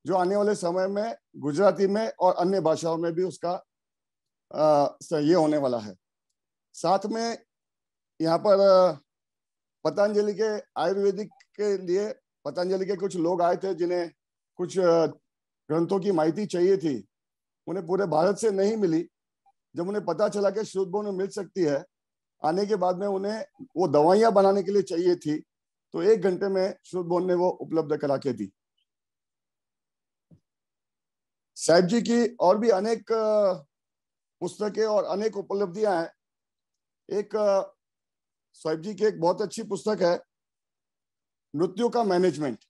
जो आने वाले समय में गुजराती में और अन्य भाषाओं में भी उसका ये होने वाला है। साथ में यहाँ पर पतंजलि के आयुर्वेदिक के लिए पतंजलि के कुछ लोग आए थे जिन्हें कुछ ग्रंथों की माहिती चाहिए थी, उन्हें पूरे भारत से नहीं मिली। जब उन्हें पता चला कि श्रुतबोन में मिल सकती है, आने के बाद में उन्हें वो दवाइयां बनाने के लिए चाहिए थी, तो 1 घंटे में श्रुतबोन ने वो उपलब्ध करा के दी। साहिब जी की और भी अनेक पुस्तकें और अनेक उपलब्धियां हैं। एक साहिब जी की एक बहुत अच्छी पुस्तक है मृत्यु का मैनेजमेंट।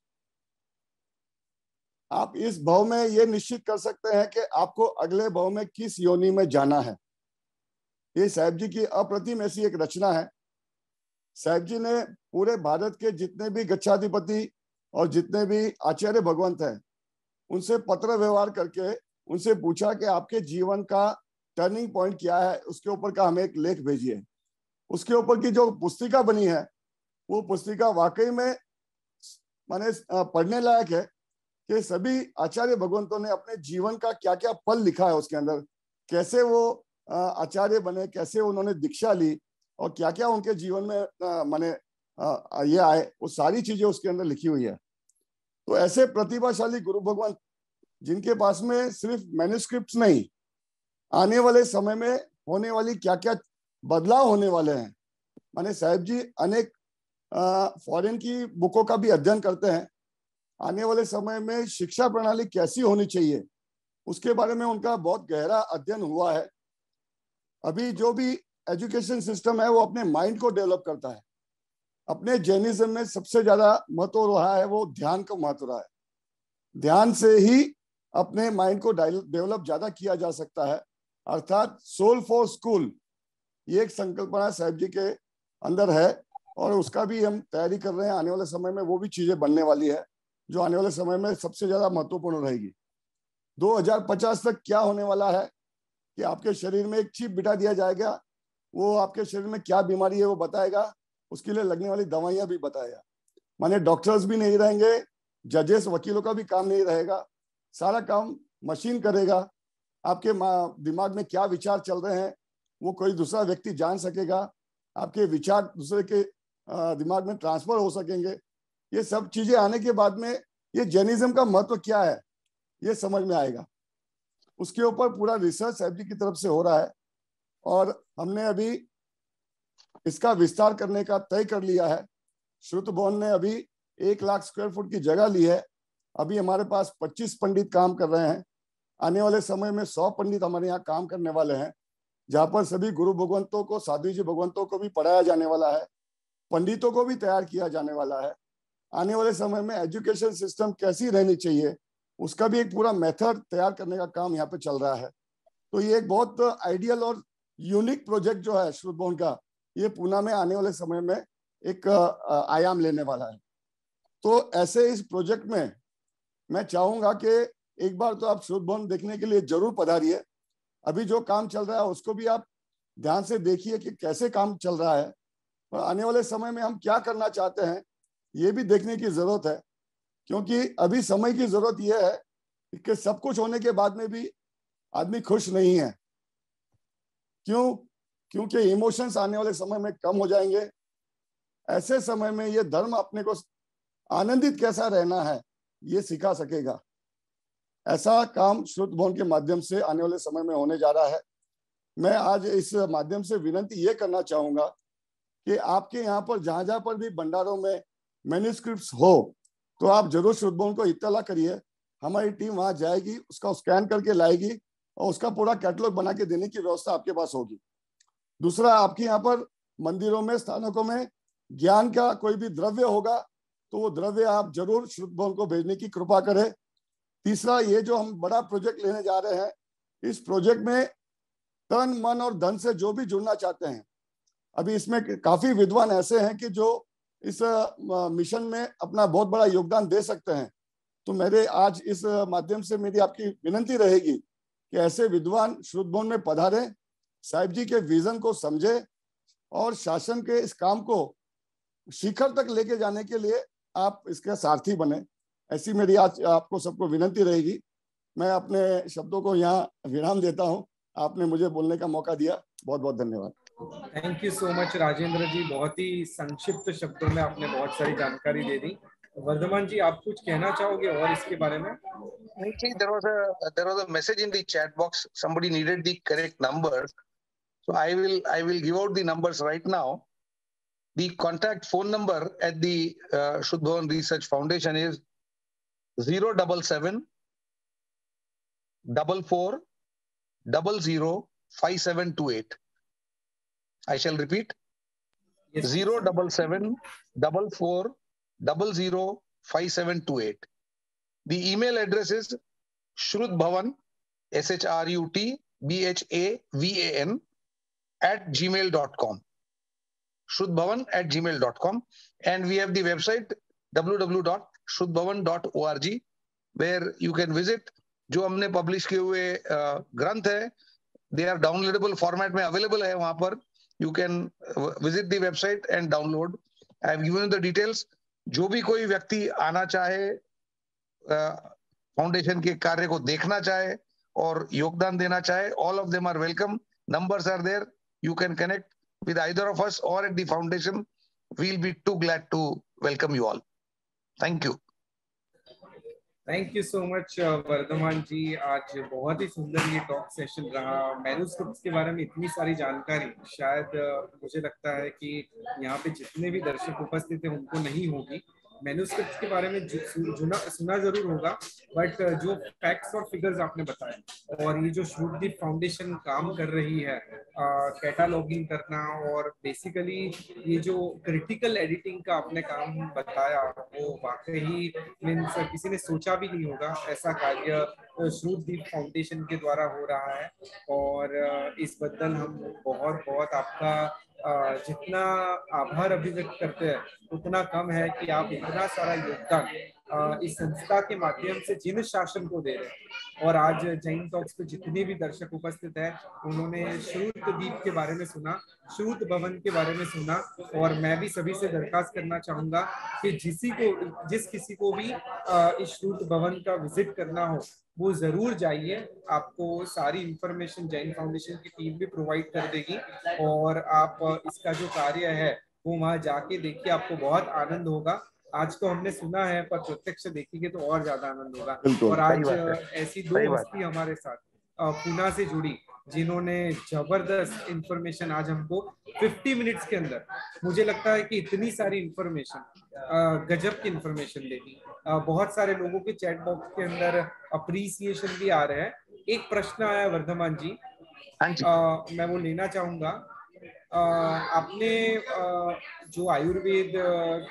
आप इस भव में ये निश्चित कर सकते हैं कि आपको अगले भव में किस योनि में जाना है। ये साहिब जी की अप्रतिम ऐसी एक रचना है। साहिब जी ने पूरे भारत के जितने भी गच्छाधिपति और जितने भी आचार्य भगवंत हैं, उनसे पत्र व्यवहार करके उनसे पूछा कि आपके जीवन का टर्निंग पॉइंट क्या है, उसके ऊपर का हमें एक लेख भेजिए। उसके ऊपर की जो पुस्तिका बनी है, वो पुस्तिका वाकई में माने पढ़ने लायक है कि सभी आचार्य भगवंतों ने अपने जीवन का क्या क्या पल लिखा है उसके अंदर, कैसे वो आचार्य बने, कैसे उन्होंने दीक्षा ली और क्या क्या उनके जीवन में माने ये आए, वो सारी चीजें उसके अंदर लिखी हुई है। तो ऐसे प्रतिभाशाली गुरु भगवान जिनके पास में सिर्फ मैन्युस्क्रिप्ट्स नहीं, आने वाले समय में होने वाली क्या क्या बदलाव होने वाले हैं। माने साहिब जी अनेक फॉरेन की बुकों का भी अध्ययन करते हैं। आने वाले समय में शिक्षा प्रणाली कैसी होनी चाहिए, उसके बारे में उनका बहुत गहरा अध्ययन हुआ है। अभी जो भी एजुकेशन सिस्टम है वो अपने माइंड को डेवलप करता है। अपने जैनिज्म में सबसे ज्यादा महत्व रहा है वो ध्यान का महत्व रहा है। ध्यान से ही अपने माइंड को डेवलप ज्यादा किया जा सकता है। अर्थात सोल फॉर स्कूल, ये एक संकल्पना साहिब जी के अंदर है और उसका भी हम तैयारी कर रहे हैं। आने वाले समय में वो भी चीजें बनने वाली है जो आने वाले समय में सबसे ज्यादा महत्वपूर्ण रहेगी। 2050 तक क्या होने वाला है कि आपके शरीर में एक चिप बिठा दिया जाएगा, वो आपके शरीर में क्या बीमारी है वो बताएगा, उसके लिए लगने वाली दवाइयां भी बताएगा। माने डॉक्टर्स भी नहीं रहेंगे, जजेस वकीलों का भी काम नहीं रहेगा, सारा काम मशीन करेगा। आपके दिमाग में क्या विचार चल रहे हैं वो कोई दूसरा व्यक्ति जान सकेगा, आपके विचार दूसरे के दिमाग में ट्रांसफर हो सकेंगे। ये सब चीजें आने के बाद में ये जैनिज्म का महत्व क्या है ये समझ में आएगा। उसके ऊपर पूरा रिसर्च साहिब जी की तरफ से हो रहा है और हमने अभी इसका विस्तार करने का तय कर लिया है। श्रुतबोन ने अभी 1 लाख स्क्वायर फुट की जगह ली है। अभी हमारे पास 25 पंडित काम कर रहे हैं। आने वाले समय में 100 पंडित हमारे यहाँ काम करने वाले हैं, जहाँ पर सभी गुरु भगवंतों को, साधु जी भगवंतों को भी पढ़ाया जाने वाला है, पंडितों को भी तैयार किया जाने वाला है। आने वाले समय में एजुकेशन सिस्टम कैसी रहनी चाहिए उसका भी एक पूरा मेथड तैयार करने का काम यहाँ पे चल रहा है। तो ये एक बहुत आइडियल और यूनिक प्रोजेक्ट जो है श्रुतबोन का, ये पूना में आने वाले समय में एक आयाम लेने वाला है। तो ऐसे इस प्रोजेक्ट में मैं चाहूंगा कि एक बार तो आप श्रुतबोन देखने के लिए जरूर पधारिए। अभी जो काम चल रहा है उसको भी आप ध्यान से देखिए कि कैसे काम चल रहा है और आने वाले समय में हम क्या करना चाहते हैं ये भी देखने की जरूरत है। क्योंकि अभी समय की जरूरत यह है कि सब कुछ होने के बाद में भी आदमी खुश नहीं है। क्यों? क्योंकि इमोशंस आने वाले समय में कम हो जाएंगे। ऐसे समय में ये धर्म अपने को आनंदित कैसा रहना है ये सिखा सकेगा। ऐसा काम श्रुतबोन के माध्यम से आने वाले समय में होने जा रहा है। मैं आज इस माध्यम से विनती ये करना चाहूंगा कि आपके यहाँ पर जहां जहां पर भी भंडारों में मैन्युस्क्रिप्ट्स हो तो आप जरूर श्रुतबोन को इत्तला करिए। हमारी टीम वहां जाएगी, उसका स्कैन करके लाएगी और उसका पूरा कैटलॉग बना के देने की व्यवस्था आपके पास होगी। दूसरा, आपके यहाँ पर मंदिरों में, स्थानकों में ज्ञान का कोई भी द्रव्य होगा तो वो द्रव्य आप जरूर श्रुत भवन को भेजने की कृपा करें। तीसरा, ये जो हम बड़ा प्रोजेक्ट लेने जा रहे हैं, इस प्रोजेक्ट में तन मन और धन से जो भी जुड़ना चाहते हैं, अभी इसमें काफी विद्वान ऐसे हैं कि जो इस मिशन में अपना बहुत बड़ा योगदान दे सकते हैं। तो मेरे आज इस माध्यम से मेरी आपकी विनती रहेगी कि ऐसे विद्वान श्रुत भवन में पधारें, साहिब जी के विजन को समझे और शासन के इस काम को शिखर तक लेके जाने के लिए आप इसके सारथी बने। ऐसी मेरी आज आपको सबको विनती रहेगी। मैं अपने शब्दों को यहाँ विराम देता हूँ। आपने मुझे बोलने का मौका दिया, बहुत बहुत धन्यवाद। Thank you so much Rajendra ji, बहुत ही संक्षिप्त शब्दों में आपने बहुत सारी जानकारी दे दी। वर्धमान जी, आप कुछ कहना चाहोगे और इसके बारे में? There was a message in the chat box. Somebody needed the correct number, so I will give out the numbers right now. The contact phone number at the Shuddh Bhavan Research Foundation is 077 44 00 5728. I shall repeat. Yes. 077 44 00 5728. The email address is shrutbhavan, SHRUTBHAVAN @gmail.com. shrutbhavan@gmail.com. And we have the website www.shrutbhavan.org, where you can visit. जो हमने पब्लिश किए हुए ग्रंथ है, they are downloadable format में available है वहां पर. You can visit the website and download. I have given you the details. जो भी कोई व्यक्ति आना चाहे, फाउंडेशन के कार्य को देखना चाहे और योगदान देना चाहे, all of them are welcome. Numbers are there. You can connect with either of us or at the foundation. We'll be too glad to welcome you all. Thank you. Thank you so much Vardhaman ji, आज बहुत ही सुंदर ये टॉक सेशन रहा। मैन्युस्क्रिप्ट्स के बारे में इतनी सारी जानकारी शायद मुझे लगता है कि यहाँ पे जितने भी दर्शक उपस्थित हैं उनको नहीं होगी। मैन्युस्क्रिप्ट्स के बारे में सुना जरूर होगा, बट जो फैक्ट्स और फिगर्स आपने बताए और ये जो श्रुतदीप फाउंडेशन काम कर रही है, कैटालॉगिंग करना और बेसिकली ये जो क्रिटिकल एडिटिंग का आपने काम बताया, वो वाकई मीन्स किसी ने सोचा भी नहीं होगा ऐसा कार्य श्रुतदीप फाउंडेशन के द्वारा हो रहा है। और इस बदल हम बहुत बहुत आपका जितना आभार अभिव्यक्त करते हैं उतना कम है कि आप इतना सारा योगदान इस संस्था के माध्यम से जिन शासन को दे रहे हैं। और आज जैन टॉक्स पे जितने भी दर्शक उपस्थित हैं उन्होंने श्रुतदीप के बारे में सुना, श्रुत भवन के बारे में सुना। और मैं भी सभी से दरखास्त करना चाहूंगा कि जिस किसी को भी इस श्रुत भवन का विजिट करना हो वो जरूर जाइए। आपको सारी इंफॉर्मेशन जैन फाउंडेशन की टीम भी प्रोवाइड कर देगी और आप इसका जो कार्य है वो वहां जाके देखिए, आपको बहुत आनंद होगा। आज तो हमने सुना है, पर प्रत्यक्ष देखेंगे तो और ज्यादा आनंद होगा। और आज ऐसी दो हस्ती हमारे साथ पुणे से जुड़ी जिन्होंने जबरदस्त इंफॉर्मेशन आज हमको 50 मिनट्स के अंदर, मुझे लगता है कि इतनी सारी इंफॉर्मेशन, गजब की इंफॉर्मेशन देगी। बहुत सारे लोगों के चैट बॉक्स के अंदर अप्रिसिएशन भी आ रहे हैं। एक प्रश्न आया वर्धमान जी, मैं वो लेना चाहूंगा। आपने जो आयुर्वेद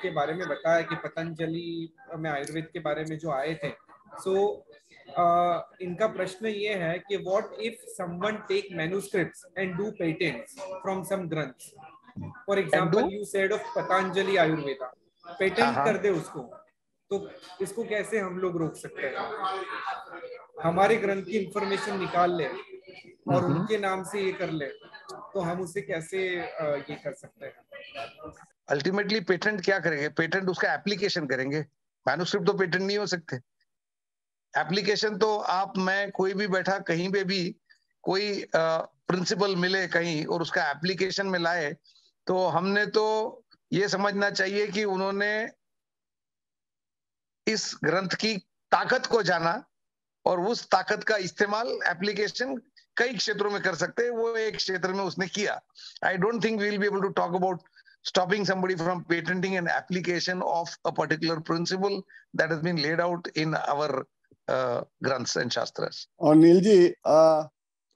के बारे में बताया कि पतंजलि में आयुर्वेद के बारे में जो आए थे, सो इनका प्रश्न ये है कि what if someone take manuscripts and do patents from some ग्रंथ्स, for example you said of Patanjali Ayurveda, patent कर दे उसको, तो इसको कैसे हम लोग रोक सकते हैं? हमारे ग्रंथ की इंफॉर्मेशन निकाल ले और उनके नाम से ये कर ले, तो हम उसे कैसे ये कर सकते हैं? अल्टीमेटली पेटेंट क्या करेंगे? पेटेंट उसका एप्लीकेशन करेंगे। मैन्युस्क्रिप्ट तो पेटेंट नहीं हो सकते। एप्लीकेशन तो आप, मैं, कोई भी बैठा कहीं पे भी कोई प्रिंसिपल मिले कहीं और उसका एप्लीकेशन में लाए, तो हमने तो ये समझना चाहिए कि उन्होंने इस ग्रंथ की ताकत को जाना और उस ताकत का इस्तेमाल एप्लीकेशन कई क्षेत्रों में कर सकते हैं, वो एक क्षेत्र में उसने किया। I don't think we will be able to talk about stopping somebody from patenting an application of a particular principle that has been laid out in our ग्रंथs and shastras. और नील जी,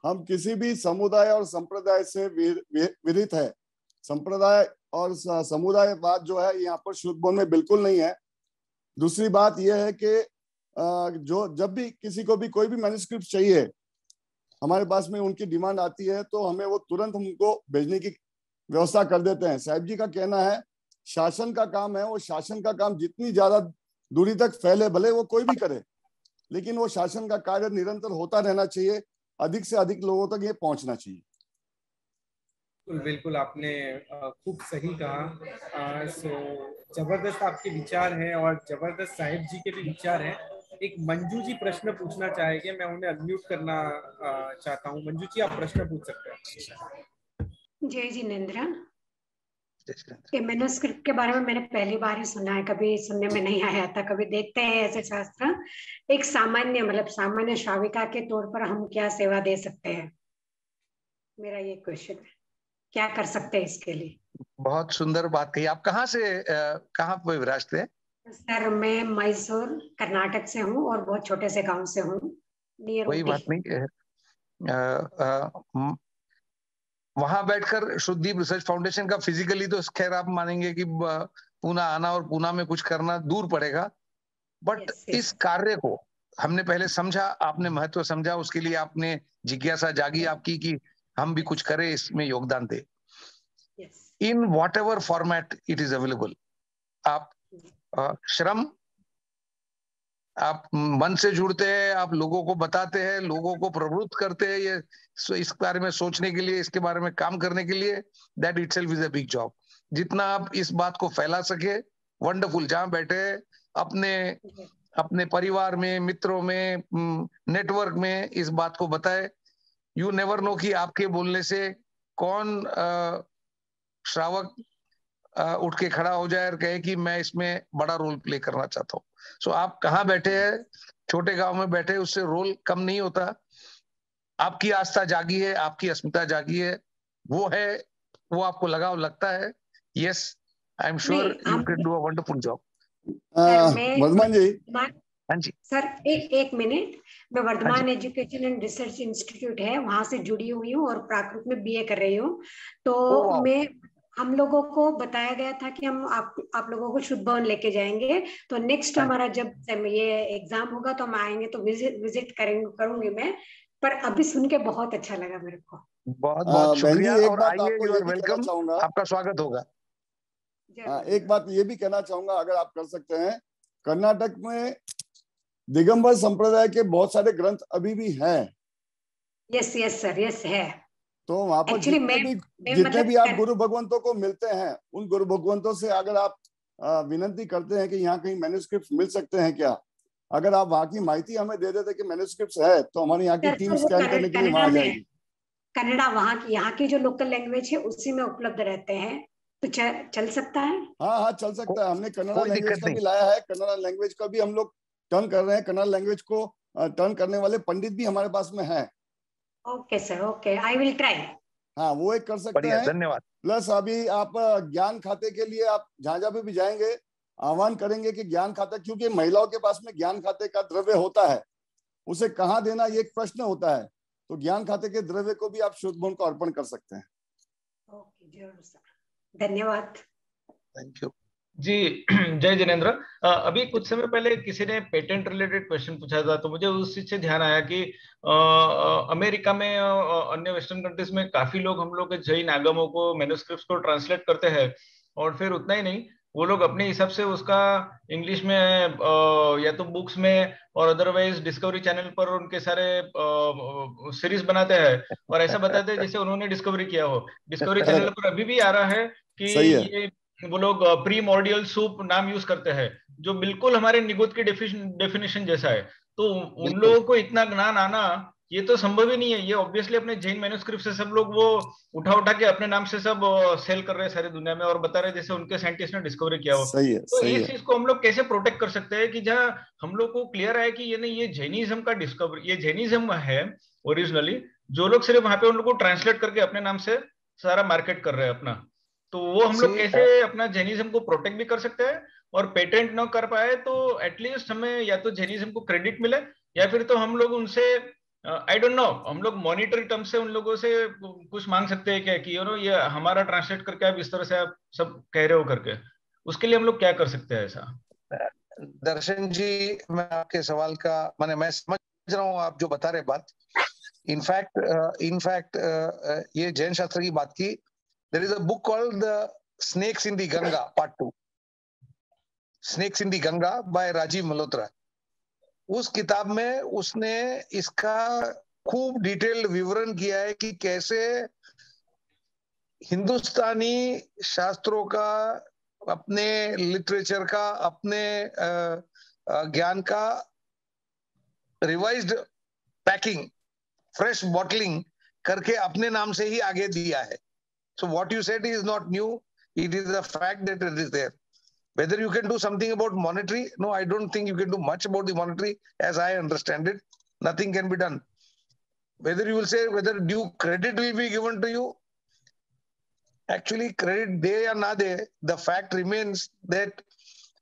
हम किसी भी समुदाय और संप्रदाय से विरहित है। संप्रदाय और समुदायवाद जो है यहाँ पर शुद्ध बौद्ध में बिल्कुल नहीं है। दूसरी बात यह है कि जो जब भी किसी को भी कोई भी मैन्युस्क्रिप्ट चाहिए हमारे पास में, उनकी डिमांड आती है तो हमें वो तुरंत उनको भेजने की व्यवस्था कर देते हैं। साहिब जी का कहना है शासन का काम है, वो शासन का काम जितनी ज्यादा दूरी तक फैले, भले वो कोई भी करे, लेकिन वो शासन का कार्य निरंतर होता रहना चाहिए, अधिक से अधिक लोगों तक ये पहुंचना चाहिए। बिल्कुल आपने खूब सही कहा। सो जबरदस्त आपके विचार हैं और जबरदस्त साहिब जी के भी विचार हैं। एक मंजू जी प्रश्न पूछना चाहेंगे, मैं उन्हें अनम्यूट करना चाहता हूँ। मंजू जी आप प्रश्न पूछ सकते हैं। जय जिनेंद्र। मैन्युस्क्रिप्ट के बारे में मैंने पहली बार ही सुना है, कभी सुनने में नहीं आया था। कभी देखते हैं ऐसे शास्त्र। एक सामान्य मतलब सामान्य श्राविका के तौर पर हम क्या सेवा दे सकते हैं, मेरा ये क्वेश्चन है। क्या कर सकते हैं इसके लिए? बहुत सुंदर बात कही। आप कहाँ से कहाँ पे विराजते हैं? सर मैं मैसूर कर्नाटक से हूँ और बहुत छोटे से गांव से हूँ, नियर कोई बात नहीं। वहां बैठकर शुद्धदीप रिसर्च फाउंडेशन का फिजिकली तो खैर आप मानेंगे कि पूना आना और पूना में कुछ करना दूर पड़ेगा, बट इस कार्य को हमने पहले समझा, आपने महत्व समझा, उसके लिए आपने जिज्ञासा जागी आपकी कि हम भी कुछ करें, इसमें योगदान दे। In whatever format it is available. आप श्रम, आप मन से जुड़ते हैं, आप लोगों को बताते हैं, लोगों को प्रवृत्त करते हैं ये इस बारे में सोचने के लिए, इसके बारे में काम करने के लिए। That itself is a big job. जितना आप इस बात को फैला सके, वंडरफुल। जहां बैठे अपने परिवार में, मित्रों में, नेटवर्क में इस बात को बताए। यू नेवर नो कि आपके बोलने से कौन श्रावक उठ के खड़ा हो जाए और कहे कि मैं इसमें बड़ा रोल प्ले करना चाहता हूँ। सो आप कहाँ बैठे हैं, छोटे गांव में बैठे, उससे रोल कम नहीं होता। आपकी आस्था जागी है, आपकी अस्मिता जागी है, वो है, वो आपको लगाव लगता है। Yes, I am sure you can do a wonderful job. Vardhaman ji. हाँ जी सर, एक मिनट। मैं Vardhaman education and research institute है, वहां से जुड़ी हुई हूँ और प्राकृत में बीए कर रही हूँ। तो मैं हम लोगों को बताया गया था कि हम आप लोगों को शुद्ध भवन लेके जाएंगे। तो नेक्स्ट हमारा जब ये एग्जाम होगा तो हम आएंगे, तो विजिट करूंगी मैं। पर अभी सुन के बहुत अच्छा लगा मेरे को। बहुत बहुत शुक्रिया। एक और बात आइए, आपको यू ये आर भी कहना वेलकम, चाहूंगा, आपका स्वागत होगा। एक बात ये भी कहना चाहूंगा, अगर आप कर सकते हैं, कर्नाटक में दिगंबर संप्रदाय के बहुत सारे ग्रंथ अभी भी हैं। यस यस सर, यस है। तो वहां पर जितने भी आप गुरु भगवंतों को मिलते हैं, उन गुरु भगवंतों से अगर आप विनती करते हैं कि यहाँ कहीं मैन्युस्क्रिप्ट मिल सकते हैं क्या, अगर आप वहाँ की माहिती हमें दे देते कि मैन्युस्क्रिप्ट है, तो हमारी यहाँ की टीम स्कैन करने के लिए वहां आ जाएगी। कन्नड़ा वहाँ की जो लोकल लैंग्वेज है उसी में उपलब्ध रहते हैं, तो चल सकता है। हाँ, चल सकता है। हमने कन्नड़ा लैंग्वेज का भी लाया है, कन्नड़ा लैंग्वेज का भी हम लोग टर्न कर रहे हैं। कन्नड़ा लैंग्वेज को टर्न करने वाले पंडित भी हमारे पास में हैं। Okay sir, okay, I will try. हाँ, वो एक कर सकते हैं। धन्यवाद। प्लस अभी आप ज्ञान खाते के लिए आप जहां पे भी जाएंगे, आह्वान करेंगे कि ज्ञान खाता, क्योंकि महिलाओं के पास में ज्ञान खाते का द्रव्य होता है, उसे कहाँ देना ये एक प्रश्न होता है। तो ज्ञान खाते के द्रव्य को भी आप शुद्ध भवन को अर्पण कर सकते हैं। ओके, जरूर सर, धन्यवाद। थैंक यू जी। जय जिनेंद्र। अभी कुछ समय पहले किसी ने पेटेंट रिलेटेड क्वेश्चन पूछा था, तो मुझे उस चीज से ध्यान आया कि अमेरिका में, अन्य वेस्टर्न कंट्रीज में काफी लोग हम लोग के जैन आगमों को, मैन्युस्क्रिप्ट्स को ट्रांसलेट करते हैं, और फिर उतना ही नहीं, वो लोग अपने हिसाब से उसका इंग्लिश में या तो बुक्स में और अदरवाइज डिस्कवरी चैनल पर उनके सारे सीरीज बनाते हैं और ऐसा बताते हैं जैसे उन्होंने डिस्कवरी किया हो। डिस्कवरी चैनल पर अभी भी आ रहा है कि ये वो लोग प्री मॉर्डियल सूप नाम यूज करते हैं, जो बिल्कुल हमारे निगुत की डेफिनेशन जैसा है। तो उन लोगों को इतना ज्ञान आना ये तो संभव ही नहीं है। ये ऑब्वियसली अपने जैन मैन्युस्क्रिप्ट से सब लोग वो उठा के अपने नाम से सब सेल कर रहे हैं सारी दुनिया में और बता रहे हैं जैसे उनके साइंटिस्ट ने डिस्कवरी किया हो। तो इस चीज को हम लोग कैसे प्रोटेक्ट कर सकते हैं कि जहाँ हम लोग को क्लियर है कि ये नहीं, ये जैनिज्म का डिस्कवरी, ये जैनिज्म है ओरिजिनली, जो लोग सिर्फ वहां पे उन लोग को ट्रांसलेट करके अपने नाम से सारा मार्केट कर रहे हैं अपना। तो वो हम लोग कैसे अपना जैनिज्म को प्रोटेक्ट भी कर सकते हैं, और पेटेंट न कर पाए तो एटलीस्ट हमें या तो जैनिज्म को क्रेडिट मिले या फिर तो हम लोग उनसे आई डोंट नो, हम लोग मॉनिटरी टर्म से उन लोगों से कुछ मांग सकते हैं क्या कि ये हमारा ट्रांसलेट करके आप इस तरह से आप सब कह रहे हो करके, उसके लिए हम लोग क्या कर सकते हैं ऐसा? दर्शन जी, मैं आपके सवाल का मैं समझ रहा हूँ आप जो बता रहे बात। इनफैक्ट ये जैन शास्त्र की बात की, there is a book called the snakes in the Ganga part 2, snakes in the Ganga by Rajiv Malhotra. उस किताब में उसने इसका खूब डिटेल्ड विवरण किया है कि कैसे हिंदुस्तानी शास्त्रों का, अपने लिटरेचर का, अपने ज्ञान का रिवाइज्ड पैकिंग, फ्रेश बॉटलिंग करके अपने नाम से ही आगे दिया है। So what you said is not new. It is a fact that it is there. Whether you can do something about monetary, no, I don't think you can do much about the monetary. As I understand it, nothing can be done. Whether you will say whether due credit will be given to you, actually credit दे या ना दे, the fact remains that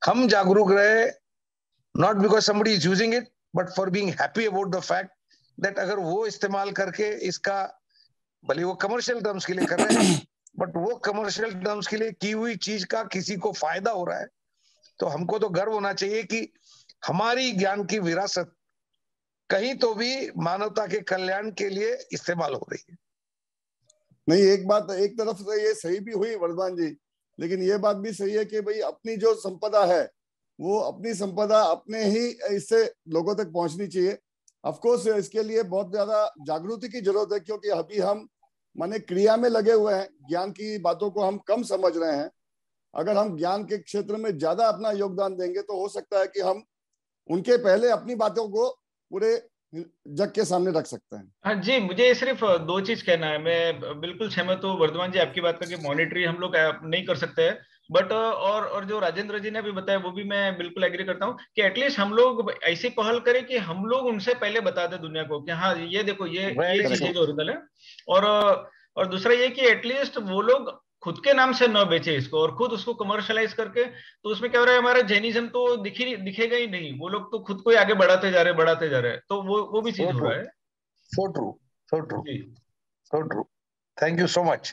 हम जागरूक रहे, not because somebody is using it, but for being happy about the fact that अगर वो इस्तेमाल करके इसका, भले वो कमर्शियल टर्म्स के लिए कर रहे हैं, बट वो कमर्शियल टर्म्स के लिए की हुई चीज का किसी को फायदा हो रहा है, तो हमको तो गर्व होना चाहिए कि हमारी ज्ञान की विरासत कहीं तो भी मानवता के कल्याण के लिए इस्तेमाल हो रही है। नहीं, एक बात एक तरफ से ये सही भी हुई वर्धमान जी, लेकिन ये बात भी सही है कि भाई अपनी जो संपदा है वो अपनी संपदा अपने ही इससे लोगों तक पहुंचनी चाहिए। ऑफ कोर्स इसके लिए बहुत ज्यादा जागृति की जरूरत है, क्योंकि अभी हम माने क्रिया में लगे हुए हैं, ज्ञान की बातों को हम कम समझ रहे हैं। अगर हम ज्ञान के क्षेत्र में ज्यादा अपना योगदान देंगे तो हो सकता है कि हम उनके पहले अपनी बातों को पूरे जग के सामने रख सकते हैं। हाँ जी, मुझे सिर्फ दो चीज कहना है। मैं बिल्कुल सहमत हूँ वर्धमान जी आपकी बात करके, मॉनिटरी हम लोग नहीं कर सकते हैं, बट और जो राजेंद्र जी ने भी बताया वो भी मैं बिल्कुल एग्री करता हूँ कि एटलीस्ट हम लोग ऐसी पहल करें कि हम लोग उनसे पहले बता दें दुनिया को कि हाँ ये देखो ये चीज है जो ओरिजिनल है। और दूसरा ये कि एटलीस्ट वो लोग खुद के नाम से न बेचे इसको और खुद उसको कमर्शलाइज करके, तो उसमें क्या हो रहा है, हमारा जैनिज्म तो दिखेगा ही नहीं, वो लोग तो खुद को ही आगे बढ़ाते जा रहे हैं, तो वो भी चीज हो रहा है। So true. Thank you so much.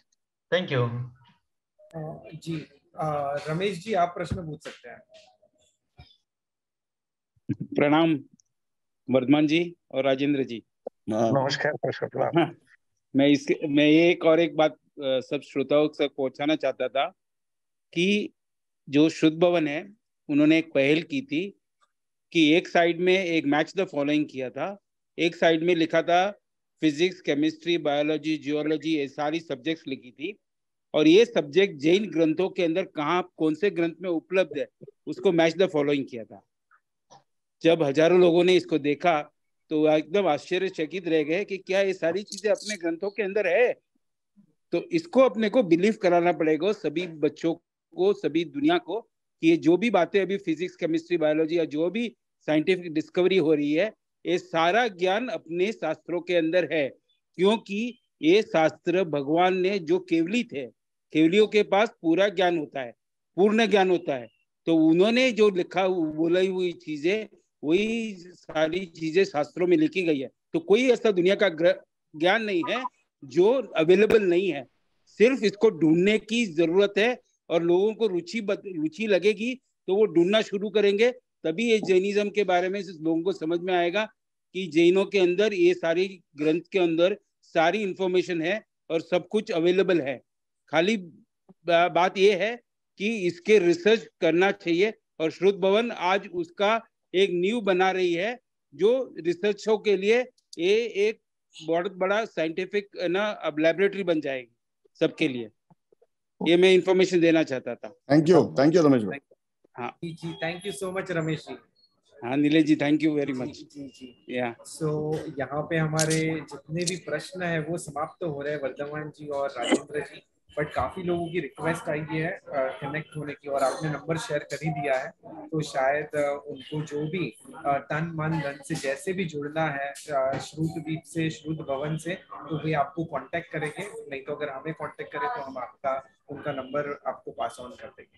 Thank you ji. Ramesh ji आप प्रश्न पूछ सकते हैं। प्रणाम वर्धमान जी और राजेंद्र जी। नमस्कार। मैं एक बात सब श्रोताओं तक पहुंचाना चाहता था कि जो शुद्ध भवन है उन्होंने एक पहल की थी कि एक साइड में एक मैच द फॉलोइंग किया था, एक साइड में लिखा था फिजिक्स, केमिस्ट्री, बायोलॉजी, जियोलॉजी, ये सारी सब्जेक्ट्स लिखी थी, और ये सब्जेक्ट जैन ग्रंथों के अंदर कहाँ कौन से ग्रंथ में उपलब्ध है उसको मैच द फॉलोइंग किया था। जब हजारों लोगों ने इसको देखा तो एकदम आश्चर्यचकित रह गए कि क्या ये सारी चीजें अपने ग्रंथों के अंदर है। तो इसको अपने को बिलीव कराना पड़ेगा सभी बच्चों को, सभी दुनिया को, कि ये जो भी बातें अभी फिजिक्स, केमिस्ट्री, बायोलॉजी या जो भी साइंटिफिक डिस्कवरी हो रही है, ये सारा ज्ञान अपने शास्त्रों के अंदर है, क्योंकि ये शास्त्र भगवान ने जो केवली थे, केवलियों के पास पूरा ज्ञान होता है, पूर्ण ज्ञान होता है, तो उन्होंने जो लिखा बोलाई हुई चीजें वही सारी चीजें शास्त्रों में लिखी गई है। तो कोई ऐसा दुनिया का ज्ञान नहीं है जो अवेलेबल नहीं है, सिर्फ इसको ढूंढने की जरूरत है, और लोगों को रुचि लगेगी तो वो ढूंढना शुरू करेंगे, तभी ये जैनिज्म के बारे में लोगों को समझ में आएगा कि जैनों के अंदर ये सारी ग्रंथ के अंदर सारी इंफॉर्मेशन है और सब कुछ अवेलेबल है। खाली बात ये है कि इसके रिसर्च करना चाहिए, और श्रुत भवन आज उसका एक नींव बना रही है जो रिसर्चों के लिए ये एक बहुत बड़ा साइंटिफिक अब लैबोरेटरी बन जाएगी सबके लिए। ये मैं इंफॉर्मेशन देना चाहता था। थैंक यू रमेश भाई। हाँ जी, thank you so much Ramesh ji. हाँ Nilesh ji, thank you very much. जी। या सो यहाँ पे हमारे जितने भी प्रश्न है वो समाप्त हो रहे हैं वर्धमान जी और राजेंद्र जी, बट काफी लोगों की रिक्वेस्ट आई है कनेक्ट होने की, और आपने नंबर शेयर कर ही दिया है, तो शायद उनको जो भी तन मन धन से जैसे भी जुड़ना है श्रुतदीप से, श्रुत भवन से, तो वे आपको कांटेक्ट करेंगे, नहीं तो अगर हमें कांटेक्ट करें तो हम उनका नंबर आपको पास ऑन कर देंगे।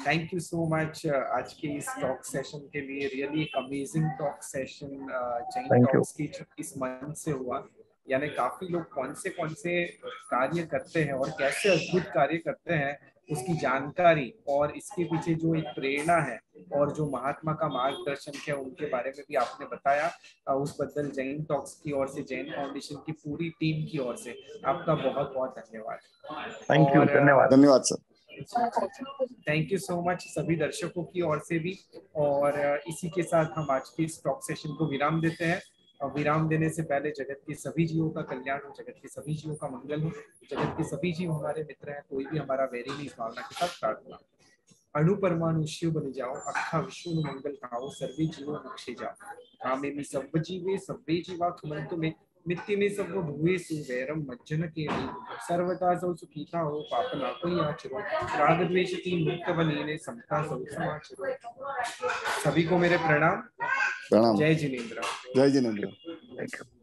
थैंक यू सो मच आज के इस टॉक सेशन के लिए। रियली एक amazing talk session Jain talks की इस मंच से हुआ। यानी काफी लोग कौन से कार्य करते हैं और कैसे अद्भुत कार्य करते हैं उसकी जानकारी और इसके पीछे जो एक प्रेरणा है और जो महात्मा का मार्गदर्शन है उनके बारे में भी आपने बताया। उस बदल जैन टॉक्स की ओर से, जैन फाउंडेशन की पूरी टीम की ओर से आपका बहुत बहुत धन्यवाद। थैंक यू, धन्यवाद sir. Thank you so much सभी दर्शकों की ओर से भी। और इसी के साथ हम आज के इस टॉक सेशन को विराम देते हैं। और विराम देने से पहले जगत के सभी जीवों का कल्याण हो, जगत के सभी जीवों का मंगल हो, जगत के सभी जीव हमारे मित्र हैं, कोई भी हमारा वैरी नहीं, इस भावना के साथ प्रार्थना। अणु परमाणु शिव बन जाओ, अखा विष्णु मंगल खाओ, सर्वे जीवो मोक्षे जाओ। कामे में सब जीवे सब्बे जीवा खमंतु में, नित्य में सब भूयेषु वैरम मज्जन के सर्वदा सौ सुखीता हो, पापना कोई आचरो, राग द्वेषति मुक्त बनीने, समता सौ समाचरो। सभी को मेरे प्रणाम। प्रणाम। जय जिनेंद्र। जय जिनेंद्र।